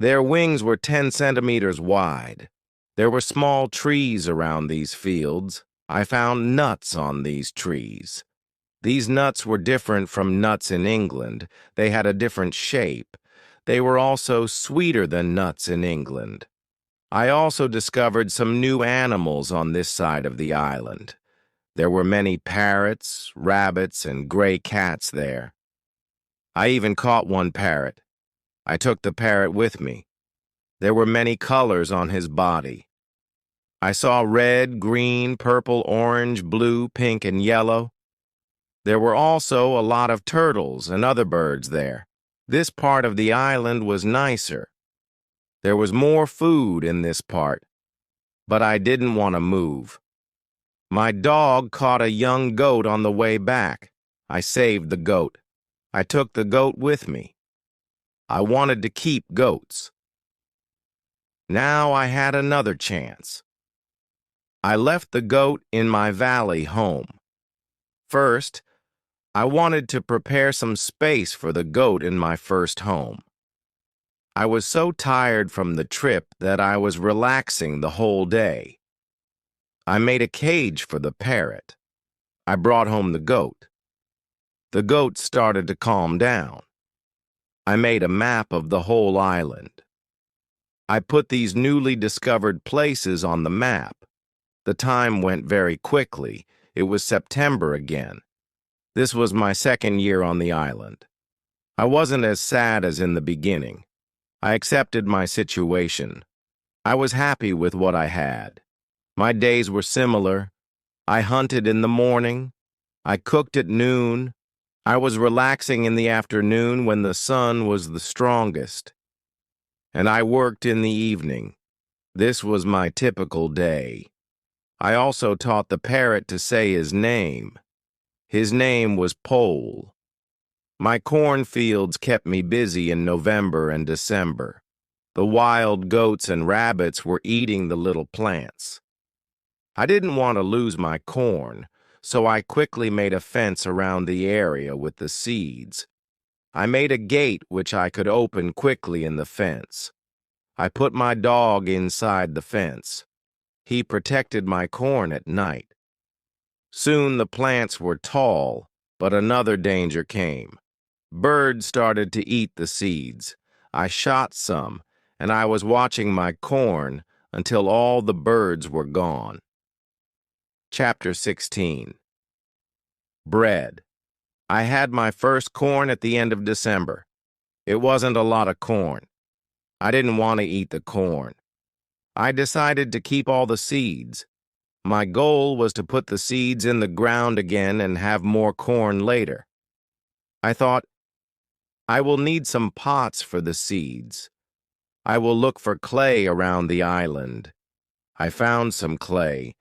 S1: Their wings were 10 centimeters wide. There were small trees around these fields. I found nuts on these trees. These nuts were different from nuts in England. They had a different shape. They were also sweeter than nuts in England. I also discovered some new animals on this side of the island. There were many parrots, rabbits, and gray cats there. I even caught one parrot. I took the parrot with me. There were many colors on his body. I saw red, green, purple, orange, blue, pink, and yellow. There were also a lot of turtles and other birds there. This part of the island was nicer. There was more food in this part, but I didn't want to move. My dog caught a young goat on the way back. I saved the goat. I took the goat with me. I wanted to keep goats. Now I had another chance. I left the goat in my valley home. First, I wanted to prepare some space for the goat in my first home. I was so tired from the trip that I was relaxing the whole day. I made a cage for the parrot. I brought home the goat. The goat started to calm down. I made a map of the whole island. I put these newly discovered places on the map. The time went very quickly. It was September again. This was my second year on the island. I wasn't as sad as in the beginning. I accepted my situation. I was happy with what I had. My days were similar. I hunted in the morning. I cooked at noon. I was relaxing in the afternoon when the sun was the strongest. And I worked in the evening. This was my typical day. I also taught the parrot to say his name. His name was Pole. My cornfields kept me busy in November and December. The wild goats and rabbits were eating the little plants. I didn't want to lose my corn, so I quickly made a fence around the area with the seeds. I made a gate which I could open quickly in the fence. I put my dog inside the fence. He protected my corn at night. Soon the plants were tall, but another danger came. Birds started to eat the seeds. I shot some, and I was watching my corn until all the birds were gone. Chapter 16. Bread. I had my first corn at the end of December. It wasn't a lot of corn. I didn't want to eat the corn. I decided to keep all the seeds. My goal was to put the seeds in the ground again and have more corn later. I thought, I will need some pots for the seeds. I will look for clay around the island. I found some clay.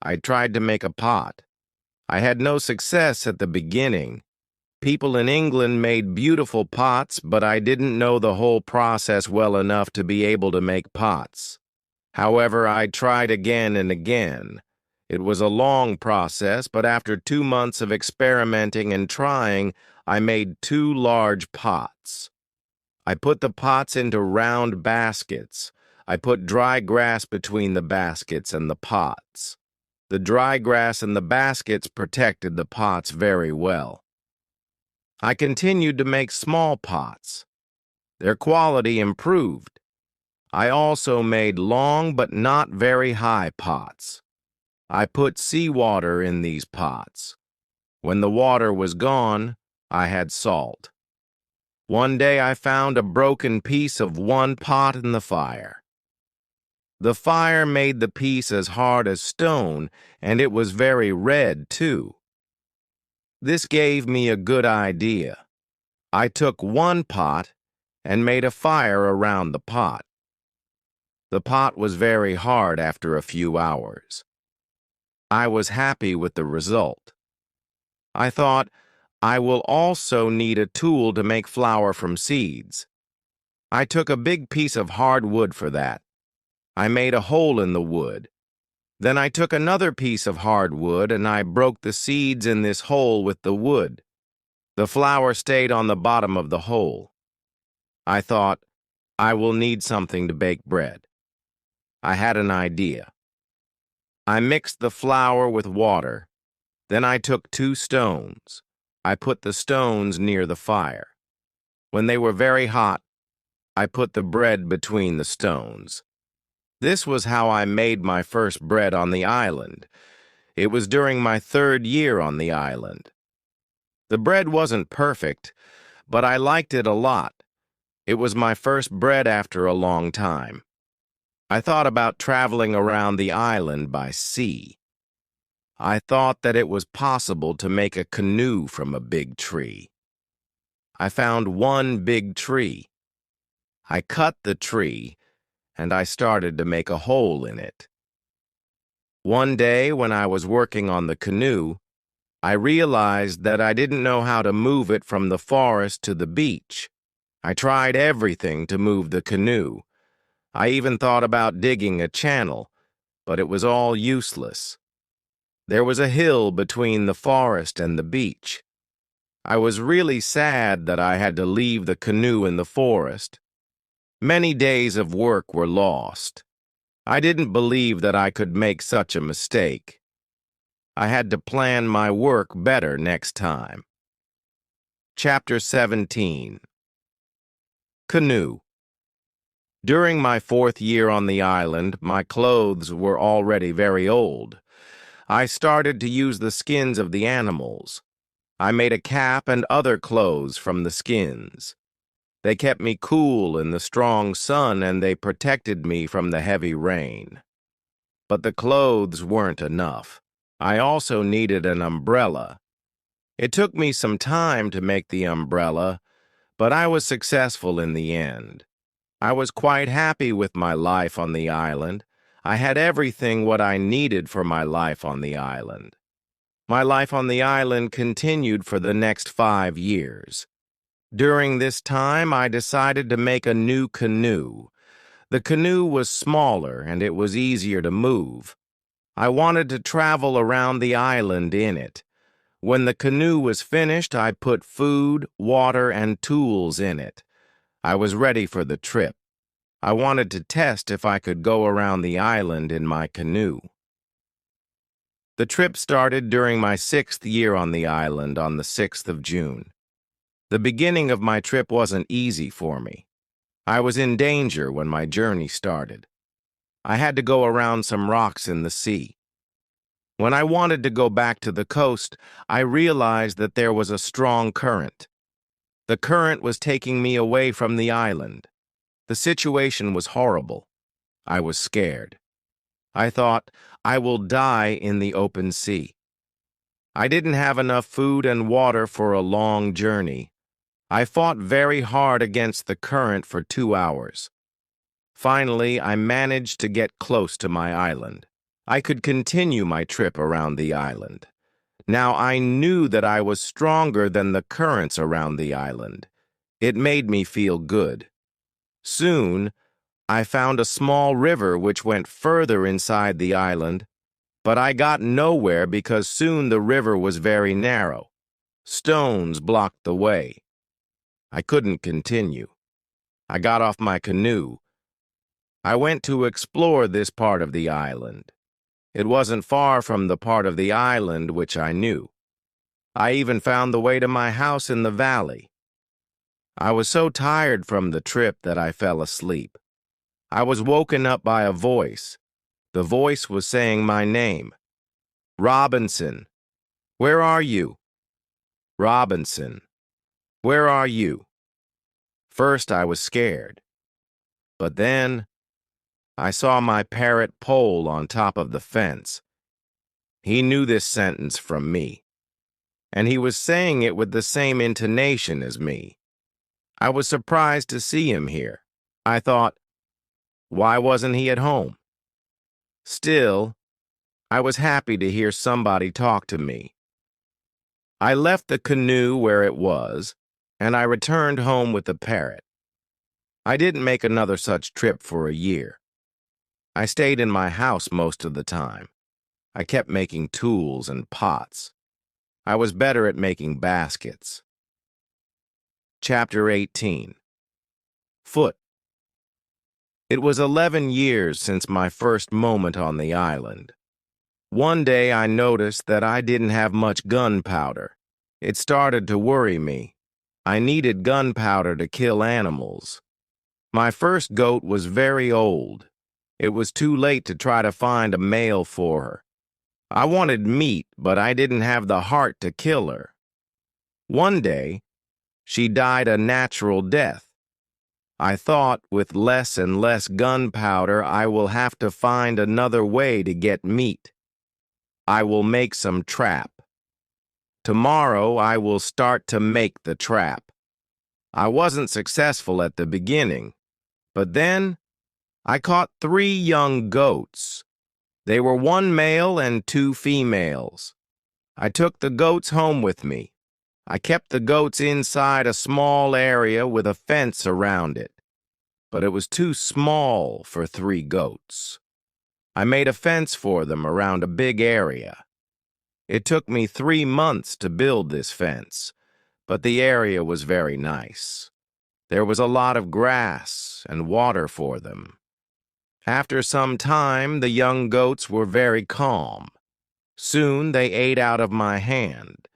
S1: I tried to make a pot. I had no success at the beginning. People in England made beautiful pots, but I didn't know the whole process well enough to be able to make pots. However, I tried again and again. It was a long process, but after 2 months of experimenting and trying, I made 2 large pots. I put the pots into round baskets. I put dry grass between the baskets and the pots. The dry grass in the baskets protected the pots very well. I continued to make small pots. Their quality improved. I also made long but not very high pots. I put seawater in these pots. When the water was gone, I had salt. One day I found a broken piece of one pot in the fire. The fire made the piece as hard as stone, and it was very red, too. This gave me a good idea. I took one pot and made a fire around the pot. The pot was very hard after a few hours. I was happy with the result. I thought, I will also need a tool to make flour from seeds. I took a big piece of hard wood for that. I made a hole in the wood. Then I took another piece of hard wood and I broke the seeds in this hole with the wood. The flour stayed on the bottom of the hole. I thought, I will need something to bake bread. I had an idea. I mixed the flour with water. Then I took 2 stones. I put the stones near the fire. When they were very hot, I put the bread between the stones. This was how I made my first bread on the island. It was during my 3rd year on the island. The bread wasn't perfect, but I liked it a lot. It was my first bread after a long time. I thought about traveling around the island by sea. I thought that it was possible to make a canoe from a big tree. I found one big tree. I cut the tree, and I started to make a hole in it. One day, when I was working on the canoe, I realized that I didn't know how to move it from the forest to the beach. I tried everything to move the canoe. I even thought about digging a channel, but it was all useless. There was a hill between the forest and the beach. I was really sad that I had to leave the canoe in the forest. Many days of work were lost. I didn't believe that I could make such a mistake. I had to plan my work better next time. Chapter 17. Canoe. During my 4th year on the island, my clothes were already very old. I started to use the skins of the animals. I made a cap and other clothes from the skins. They kept me cool in the strong sun and they protected me from the heavy rain. But the clothes weren't enough. I also needed an umbrella. It took me some time to make the umbrella, but I was successful in the end. I was quite happy with my life on the island. I had everything what I needed for my life on the island. My life on the island continued for the next 5 years. During this time, I decided to make a new canoe. The canoe was smaller and it was easier to move. I wanted to travel around the island in it. When the canoe was finished, I put food, water, and tools in it. I was ready for the trip. I wanted to test if I could go around the island in my canoe. The trip started during my 6th year on the island on the 6th of June. The beginning of my trip wasn't easy for me. I was in danger when my journey started. I had to go around some rocks in the sea. When I wanted to go back to the coast, I realized that there was a strong current. The current was taking me away from the island. The situation was horrible. I was scared. I thought, I will die in the open sea. I didn't have enough food and water for a long journey. I fought very hard against the current for 2 hours. Finally, I managed to get close to my island. I could continue my trip around the island. Now I knew that I was stronger than the currents around the island. It made me feel good. Soon, I found a small river which went further inside the island, but I got nowhere because soon the river was very narrow. Stones blocked the way. I couldn't continue. I got off my canoe. I went to explore this part of the island. It wasn't far from the part of the island which I knew. I even found the way to my house in the valley. I was so tired from the trip that I fell asleep. I was woken up by a voice. The voice was saying my name. Robinson, where are you? Robinson, where are you? First I was scared, but then I saw my parrot Pole on top of the fence. He knew this sentence from me, and he was saying it with the same intonation as me. I was surprised to see him here. I thought, why wasn't he at home? Still, I was happy to hear somebody talk to me. I left the canoe where it was, and I returned home with the parrot. I didn't make another such trip for a year. I stayed in my house most of the time. I kept making tools and pots. I was better at making baskets. Chapter 18. Foot. It was 11 years since my first moment on the island. One day I noticed that I didn't have much gunpowder. It started to worry me. I needed gunpowder to kill animals. My first goat was very old. It was too late to try to find a male for her. I wanted meat, but I didn't have the heart to kill her. One day, she died a natural death. I thought with less and less gunpowder, I will have to find another way to get meat. I will make some trap. Tomorrow I will start to make the trap. I wasn't successful at the beginning, but then I caught 3 young goats. They were 1 male and 2 females. I took the goats home with me. I kept the goats inside a small area with a fence around it, but it was too small for 3 goats. I made a fence for them around a big area. It took me 3 months to build this fence, but the area was very nice. There was a lot of grass and water for them. After some time, the young goats were very calm. Soon they ate out of my hand.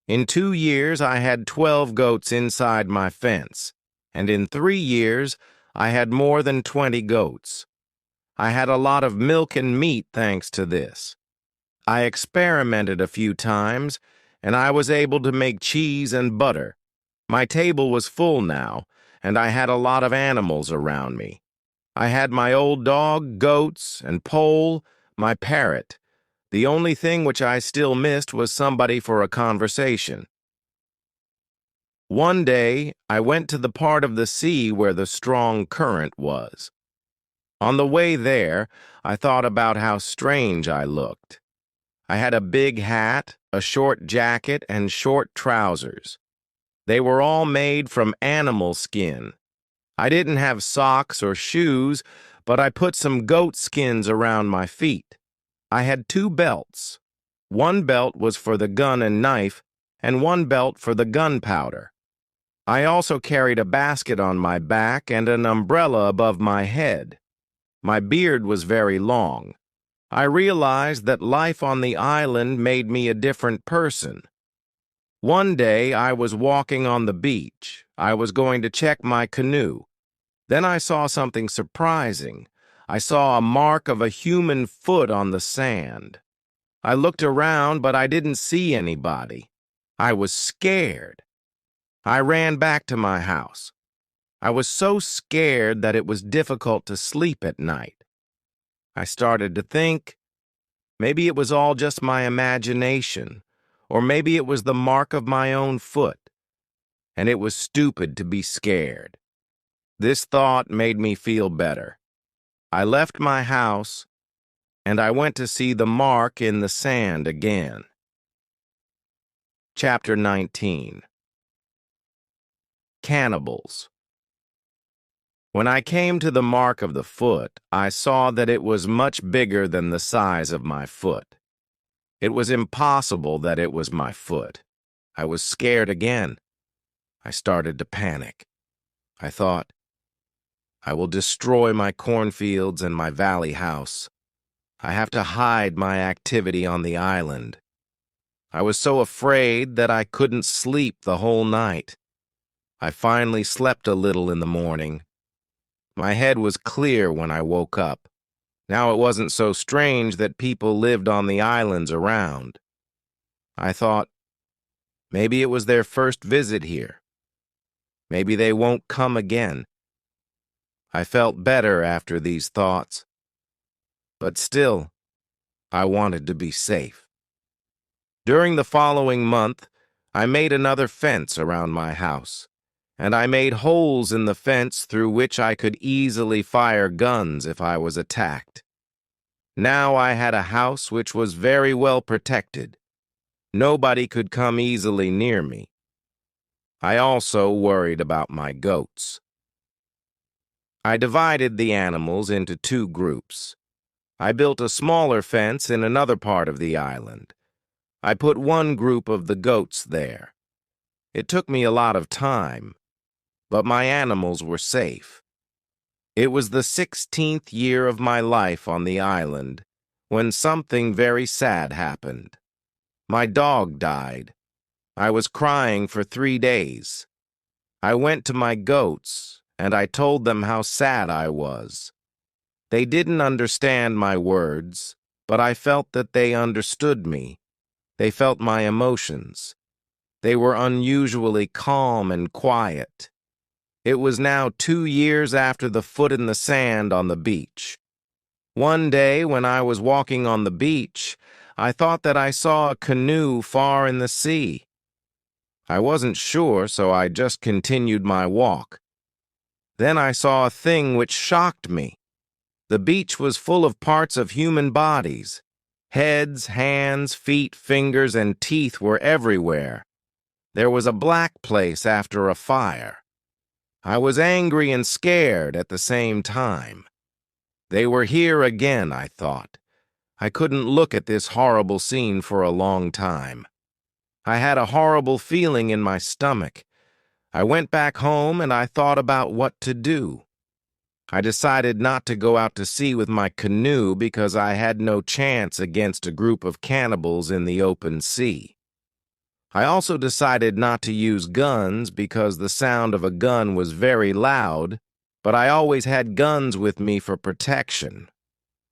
S1: In 2 years, I had 12 goats inside my fence, and in 3 years, I had more than 20 goats. I had a lot of milk and meat thanks to this. I experimented a few times, and I was able to make cheese and butter. My table was full now, and I had a lot of animals around me. I had my old dog, goats, and Pole, my parrot. The only thing which I still missed was somebody for a conversation. One day, I went to the part of the sea where the strong current was. On the way there, I thought about how strange I looked. I had a big hat, a short jacket, and short trousers. They were all made from animal skin. I didn't have socks or shoes, but I put some goat skins around my feet. I had 2 belts. One belt was for the gun and knife, and one belt for the gunpowder. I also carried a basket on my back and an umbrella above my head. My beard was very long. I realized that life on the island made me a different person. One day I was walking on the beach. I was going to check my canoe. Then I saw something surprising. I saw a mark of a human foot on the sand. I looked around, but I didn't see anybody. I was scared. I ran back to my house. I was so scared that it was difficult to sleep at night. I started to think, maybe it was all just my imagination, or maybe it was the mark of my own foot, and it was stupid to be scared. This thought made me feel better. I left my house, and I went to see the mark in the sand again. Chapter 19. Cannibals. When I came to the mark of the foot, I saw that it was much bigger than the size of my foot. It was impossible that it was my foot. I was scared again. I started to panic. I thought, I will destroy my cornfields and my valley house. I have to hide my activity on the island. I was so afraid that I couldn't sleep the whole night. I finally slept a little in the morning. My head was clear when I woke up. Now it wasn't so strange that people lived on the islands around. I thought, maybe it was their first visit here. Maybe they won't come again. I felt better after these thoughts. But still, I wanted to be safe. During the following month, I made another fence around my house, and I made holes in the fence through which I could easily fire guns if I was attacked. Now I had a house which was very well protected. Nobody could come easily near me. I also worried about my goats. I divided the animals into 2 groups. I built a smaller fence in another part of the island. I put one group of the goats there. It took me a lot of time, but my animals were safe. It was the 16th year of my life on the island when something very sad happened. My dog died. I was crying for 3 days. I went to my goats, and I told them how sad I was. They didn't understand my words, but I felt that they understood me. They felt my emotions. They were unusually calm and quiet. It was now 2 years after the foot in the sand on the beach. One day, when I was walking on the beach, I thought that I saw a canoe far in the sea. I wasn't sure, so I just continued my walk. Then I saw a thing which shocked me. The beach was full of parts of human bodies. Heads, hands, feet, fingers, and teeth were everywhere. There was a black place after a fire. I was angry and scared at the same time. They were here again, I thought. I couldn't look at this horrible scene for a long time. I had a horrible feeling in my stomach. I went back home and I thought about what to do. I decided not to go out to sea with my canoe because I had no chance against a group of cannibals in the open sea. I also decided not to use guns because the sound of a gun was very loud, but I always had guns with me for protection.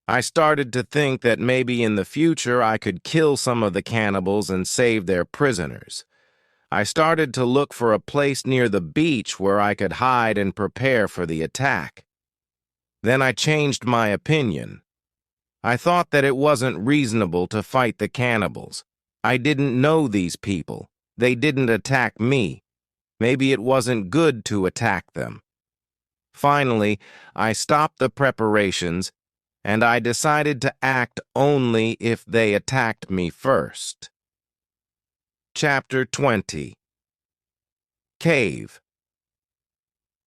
S1: I started to think that maybe in the future I could kill some of the cannibals and save their prisoners. I started to look for a place near the beach where I could hide and prepare for the attack. Then I changed my opinion. I thought that it wasn't reasonable to fight the cannibals. I didn't know these people. They didn't attack me. Maybe it wasn't good to attack them. Finally, I stopped the preparations, and I decided to act only if they attacked me first. Chapter 20. Cave.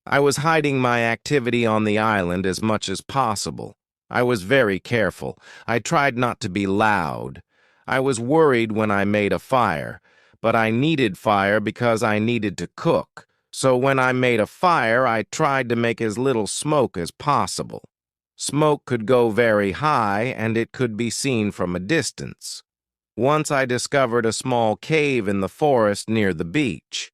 S1: I was hiding my activity on the island as much as possible. I was very careful. I tried not to be loud. I was worried when I made a fire, but I needed fire because I needed to cook. So when I made a fire, I tried to make as little smoke as possible. Smoke could go very high, and it could be seen from a distance. Once I discovered a small cave in the forest near the beach.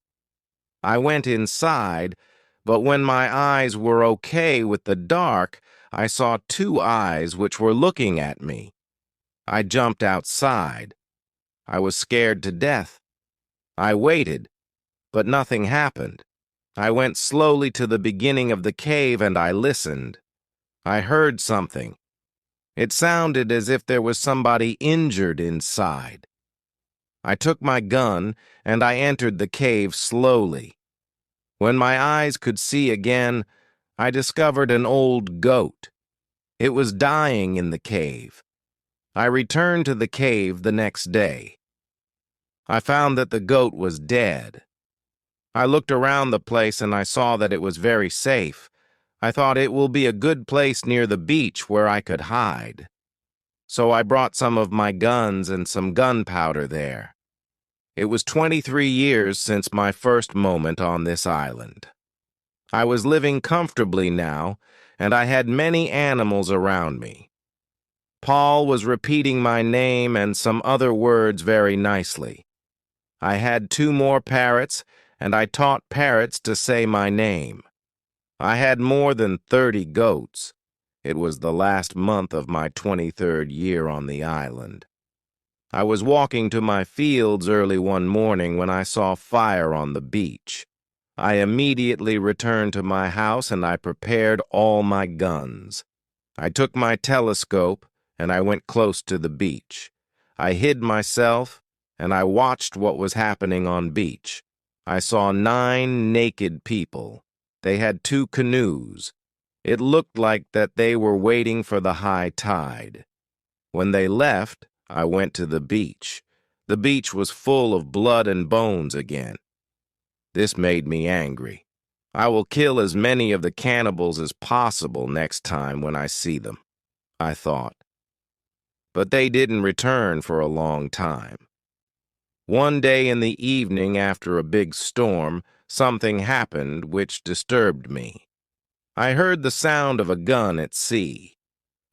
S1: I went inside, but when my eyes were okay with the dark, I saw two eyes which were looking at me. I jumped outside. I was scared to death. I waited, but nothing happened. I went slowly to the beginning of the cave and I listened. I heard something. It sounded as if there was somebody injured inside. I took my gun and I entered the cave slowly. When my eyes could see again, I discovered an old goat. It was dying in the cave. I returned to the cave the next day. I found that the goat was dead. I looked around the place and I saw that it was very safe. I thought it will be a good place near the beach where I could hide. So I brought some of my guns and some gunpowder there. It was 23 years since my first moment on this island. I was living comfortably now, and I had many animals around me. Paul was repeating my name and some other words very nicely. I had 2 more parrots, and I taught parrots to say my name. I had more than 30 goats. It was the last month of my 23rd year on the island. I was walking to my fields early one morning when I saw fire on the beach. I immediately returned to my house and I prepared all my guns. I took my telescope and I went close to the beach. I hid myself and I watched what was happening on beach. I saw 9 naked people. They had 2 canoes. It looked like that they were waiting for the high tide. When they left, I went to the beach. The beach was full of blood and bones again. This made me angry. I will kill as many of the cannibals as possible next time when I see them, I thought. But they didn't return for a long time. One day in the evening after a big storm, something happened which disturbed me. I heard the sound of a gun at sea.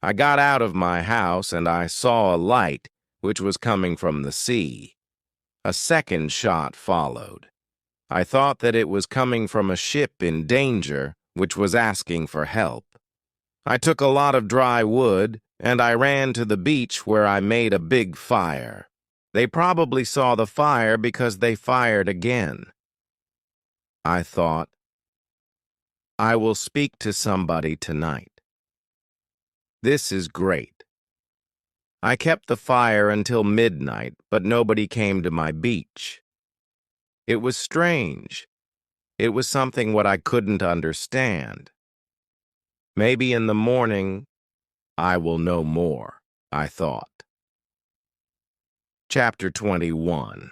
S1: I got out of my house and I saw a light which was coming from the sea. A second shot followed. I thought that it was coming from a ship in danger which was asking for help. I took a lot of dry wood and I ran to the beach where I made a big fire. They probably saw the fire because they fired again. I thought, I will speak to somebody tonight. This is great. I kept the fire until midnight, but nobody came to my beach. It was strange. It was something what I couldn't understand. Maybe in the morning I will know more, I thought. Chapter 21.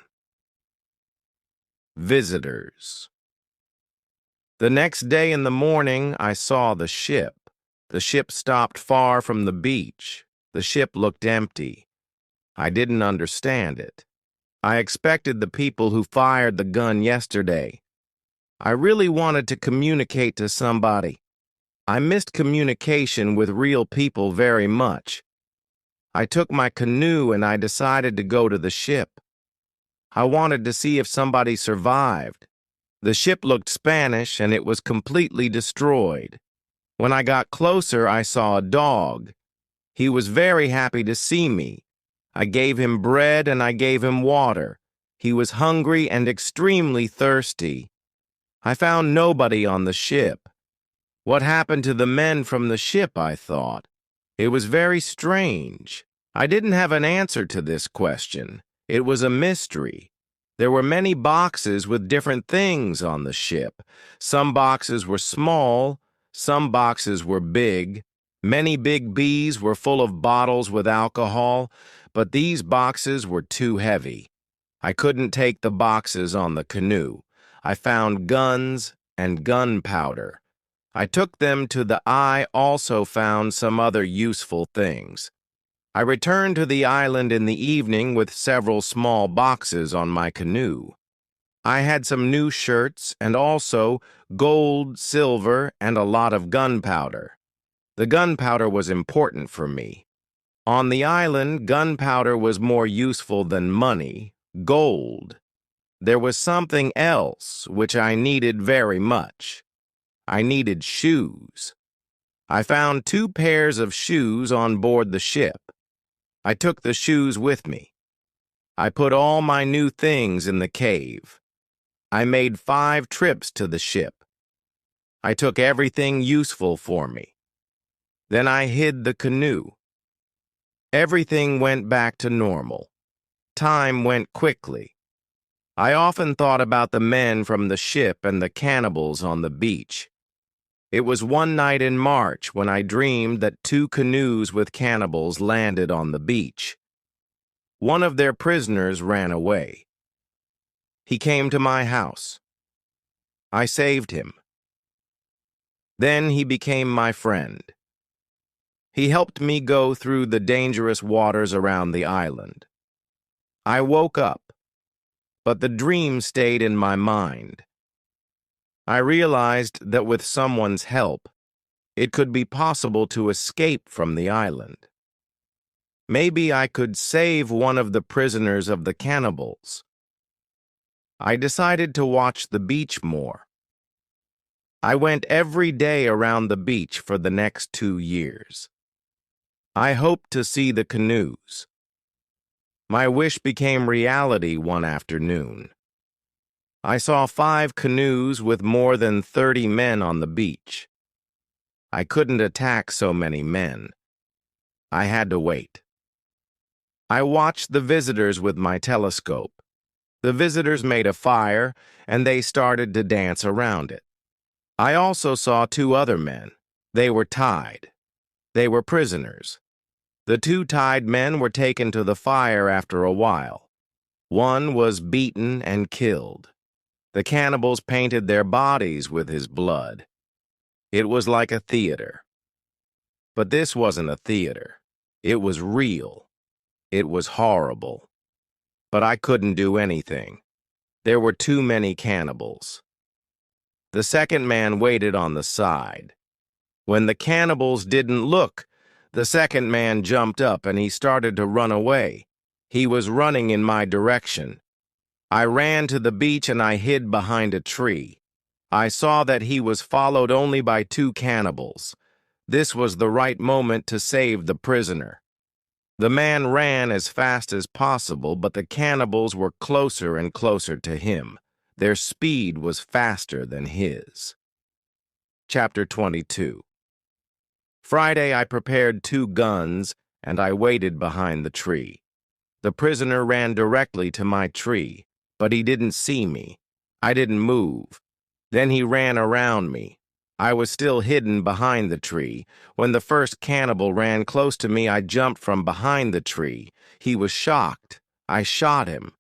S1: Visitors. The next day in the morning, I saw the ship. The ship stopped far from the beach. The ship looked empty. I didn't understand it. I expected the people who fired the gun yesterday. I really wanted to communicate to somebody. I missed communication with real people very much. I took my canoe and I decided to go to the ship. I wanted to see if somebody survived. The ship looked Spanish and it was completely destroyed. When I got closer, I saw a dog. He was very happy to see me. I gave him bread and I gave him water. He was hungry and extremely thirsty. I found nobody on the ship. What happened to the men from the ship, I thought. It was very strange. I didn't have an answer to this question. It was a mystery. There were many boxes with different things on the ship. Some boxes were small, some boxes were big. Many big bees were full of bottles with alcohol, but these boxes were too heavy. I couldn't take the boxes on the canoe. I found guns and gunpowder. I took them to the I also found some other useful things. I returned to the island in the evening with several small boxes on my canoe. I had some new shirts and also gold, silver, and a lot of gunpowder. The gunpowder was important for me. On the island, gunpowder was more useful than money, gold. There was something else which I needed very much. I needed shoes. I found 2 pairs of shoes on board the ship. I took the shoes with me. I put all my new things in the cave. I made 5 trips to the ship. I took everything useful for me. Then I hid the canoe. Everything went back to normal. Time went quickly. I often thought about the men from the ship and the cannibals on the beach. It was one night in March when I dreamed that 2 canoes with cannibals landed on the beach. One of their prisoners ran away. He came to my house. I saved him. Then he became my friend. He helped me go through the dangerous waters around the island. I woke up, but the dream stayed in my mind. I realized that with someone's help, it could be possible to escape from the island. Maybe I could save one of the prisoners of the cannibals. I decided to watch the beach more. I went every day around the beach for the next 2 years. I hoped to see the canoes. My wish became reality one afternoon. I saw 5 canoes with more than 30 men on the beach. I couldn't attack so many men. I had to wait. I watched the visitors with my telescope. The visitors made a fire, and they started to dance around it. I also saw 2 other men. They were tied. They were prisoners. The 2 tied men were taken to the fire after a while. One was beaten and killed. The cannibals painted their bodies with his blood. It was like a theater. But this wasn't a theater. It was real. It was horrible. But I couldn't do anything. There were too many cannibals. The second man waited on the side. When the cannibals didn't look, the second man jumped up and he started to run away. He was running in my direction. I ran to the beach and I hid behind a tree. I saw that he was followed only by 2 cannibals. This was the right moment to save the prisoner. The man ran as fast as possible, but the cannibals were closer and closer to him. Their speed was faster than his. Chapter 22. Friday I prepared 2 guns and I waited behind the tree. The prisoner ran directly to my tree, but he didn't see me. I didn't move. Then he ran around me. I was still hidden behind the tree. When the first cannibal ran close to me, I jumped from behind the tree. He was shocked. I shot him.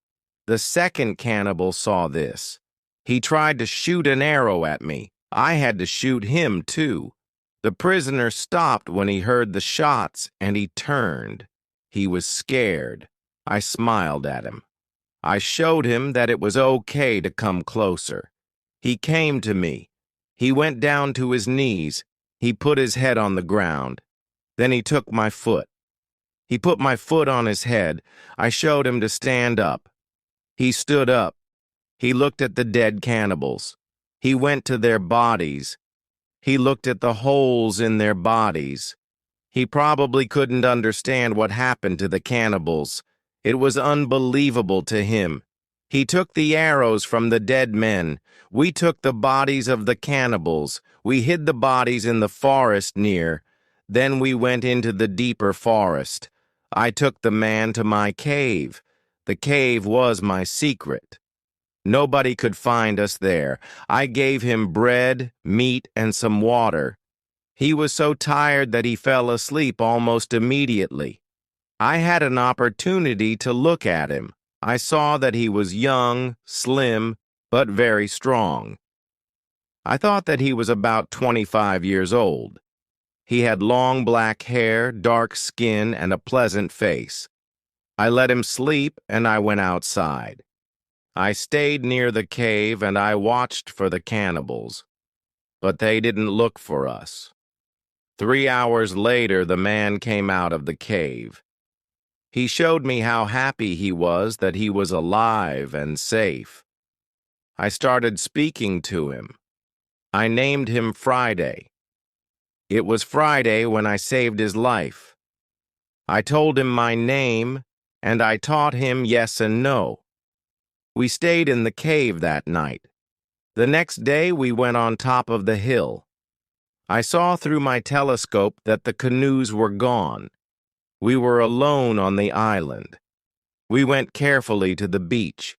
S1: The second cannibal saw this. He tried to shoot an arrow at me. I had to shoot him, too. The prisoner stopped when he heard the shots, and he turned. He was scared. I smiled at him. I showed him that it was okay to come closer. He came to me. He went down to his knees. He put his head on the ground. Then he took my foot. He put my foot on his head. I showed him to stand up. He stood up. He looked at the dead cannibals. He went to their bodies. He looked at the holes in their bodies. He probably couldn't understand what happened to the cannibals. It was unbelievable to him. He took the arrows from the dead men. We took the bodies of the cannibals. We hid the bodies in the forest near. Then we went into the deeper forest. I took the man to my cave. The cave was my secret. Nobody could find us there. I gave him bread, meat, and some water. He was so tired that he fell asleep almost immediately. I had an opportunity to look at him. I saw that he was young, slim, but very strong. I thought that he was about 25 years old. He had long black hair, dark skin, and a pleasant face. I let him sleep, and I went outside. I stayed near the cave, and I watched for the cannibals. But they didn't look for us. 3 hours later, the man came out of the cave. He showed me how happy he was that he was alive and safe. I started speaking to him. I named him Friday. It was Friday when I saved his life. I told him my name, and I taught him yes and no. We stayed in the cave that night. The next day we went on top of the hill. I saw through my telescope that the canoes were gone. We were alone on the island. We went carefully to the beach.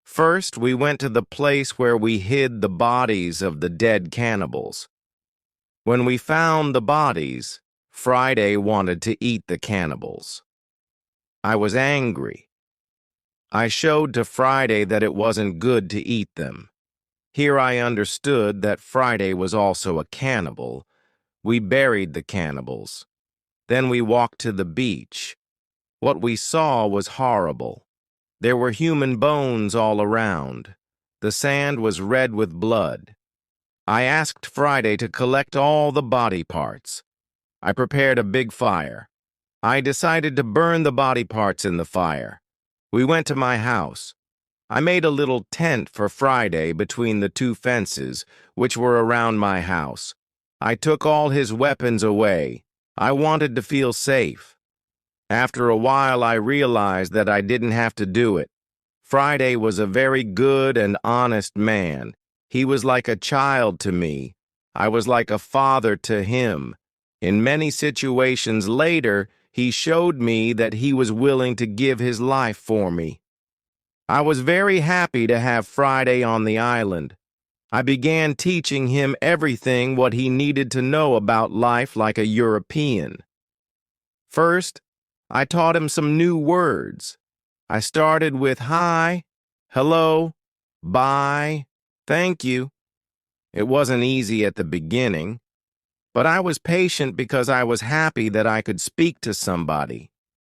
S1: First, we went to the place where we hid the bodies of the dead cannibals. When we found the bodies, Friday wanted to eat the cannibals. I was angry. I showed to Friday that it wasn't good to eat them. Here I understood that Friday was also a cannibal. We buried the cannibals. Then we walked to the beach. What we saw was horrible. There were human bones all around. The sand was red with blood. I asked Friday to collect all the body parts. I prepared a big fire. I decided to burn the body parts in the fire. We went to my house. I made a little tent for Friday between the two fences, which were around my house. I took all his weapons away. I wanted to feel safe. After a while, I realized that I didn't have to do it. Friday was a very good and honest man. He was like a child to me. I was like a father to him. In many situations later, he showed me that he was willing to give his life for me. I was very happy to have Friday on the island. I began teaching him everything what he needed to know about life like a European. First, I taught him some new words. I started with hi, hello, bye, thank you. It wasn't easy at the beginning, but I was patient because I was happy that I could speak to somebody.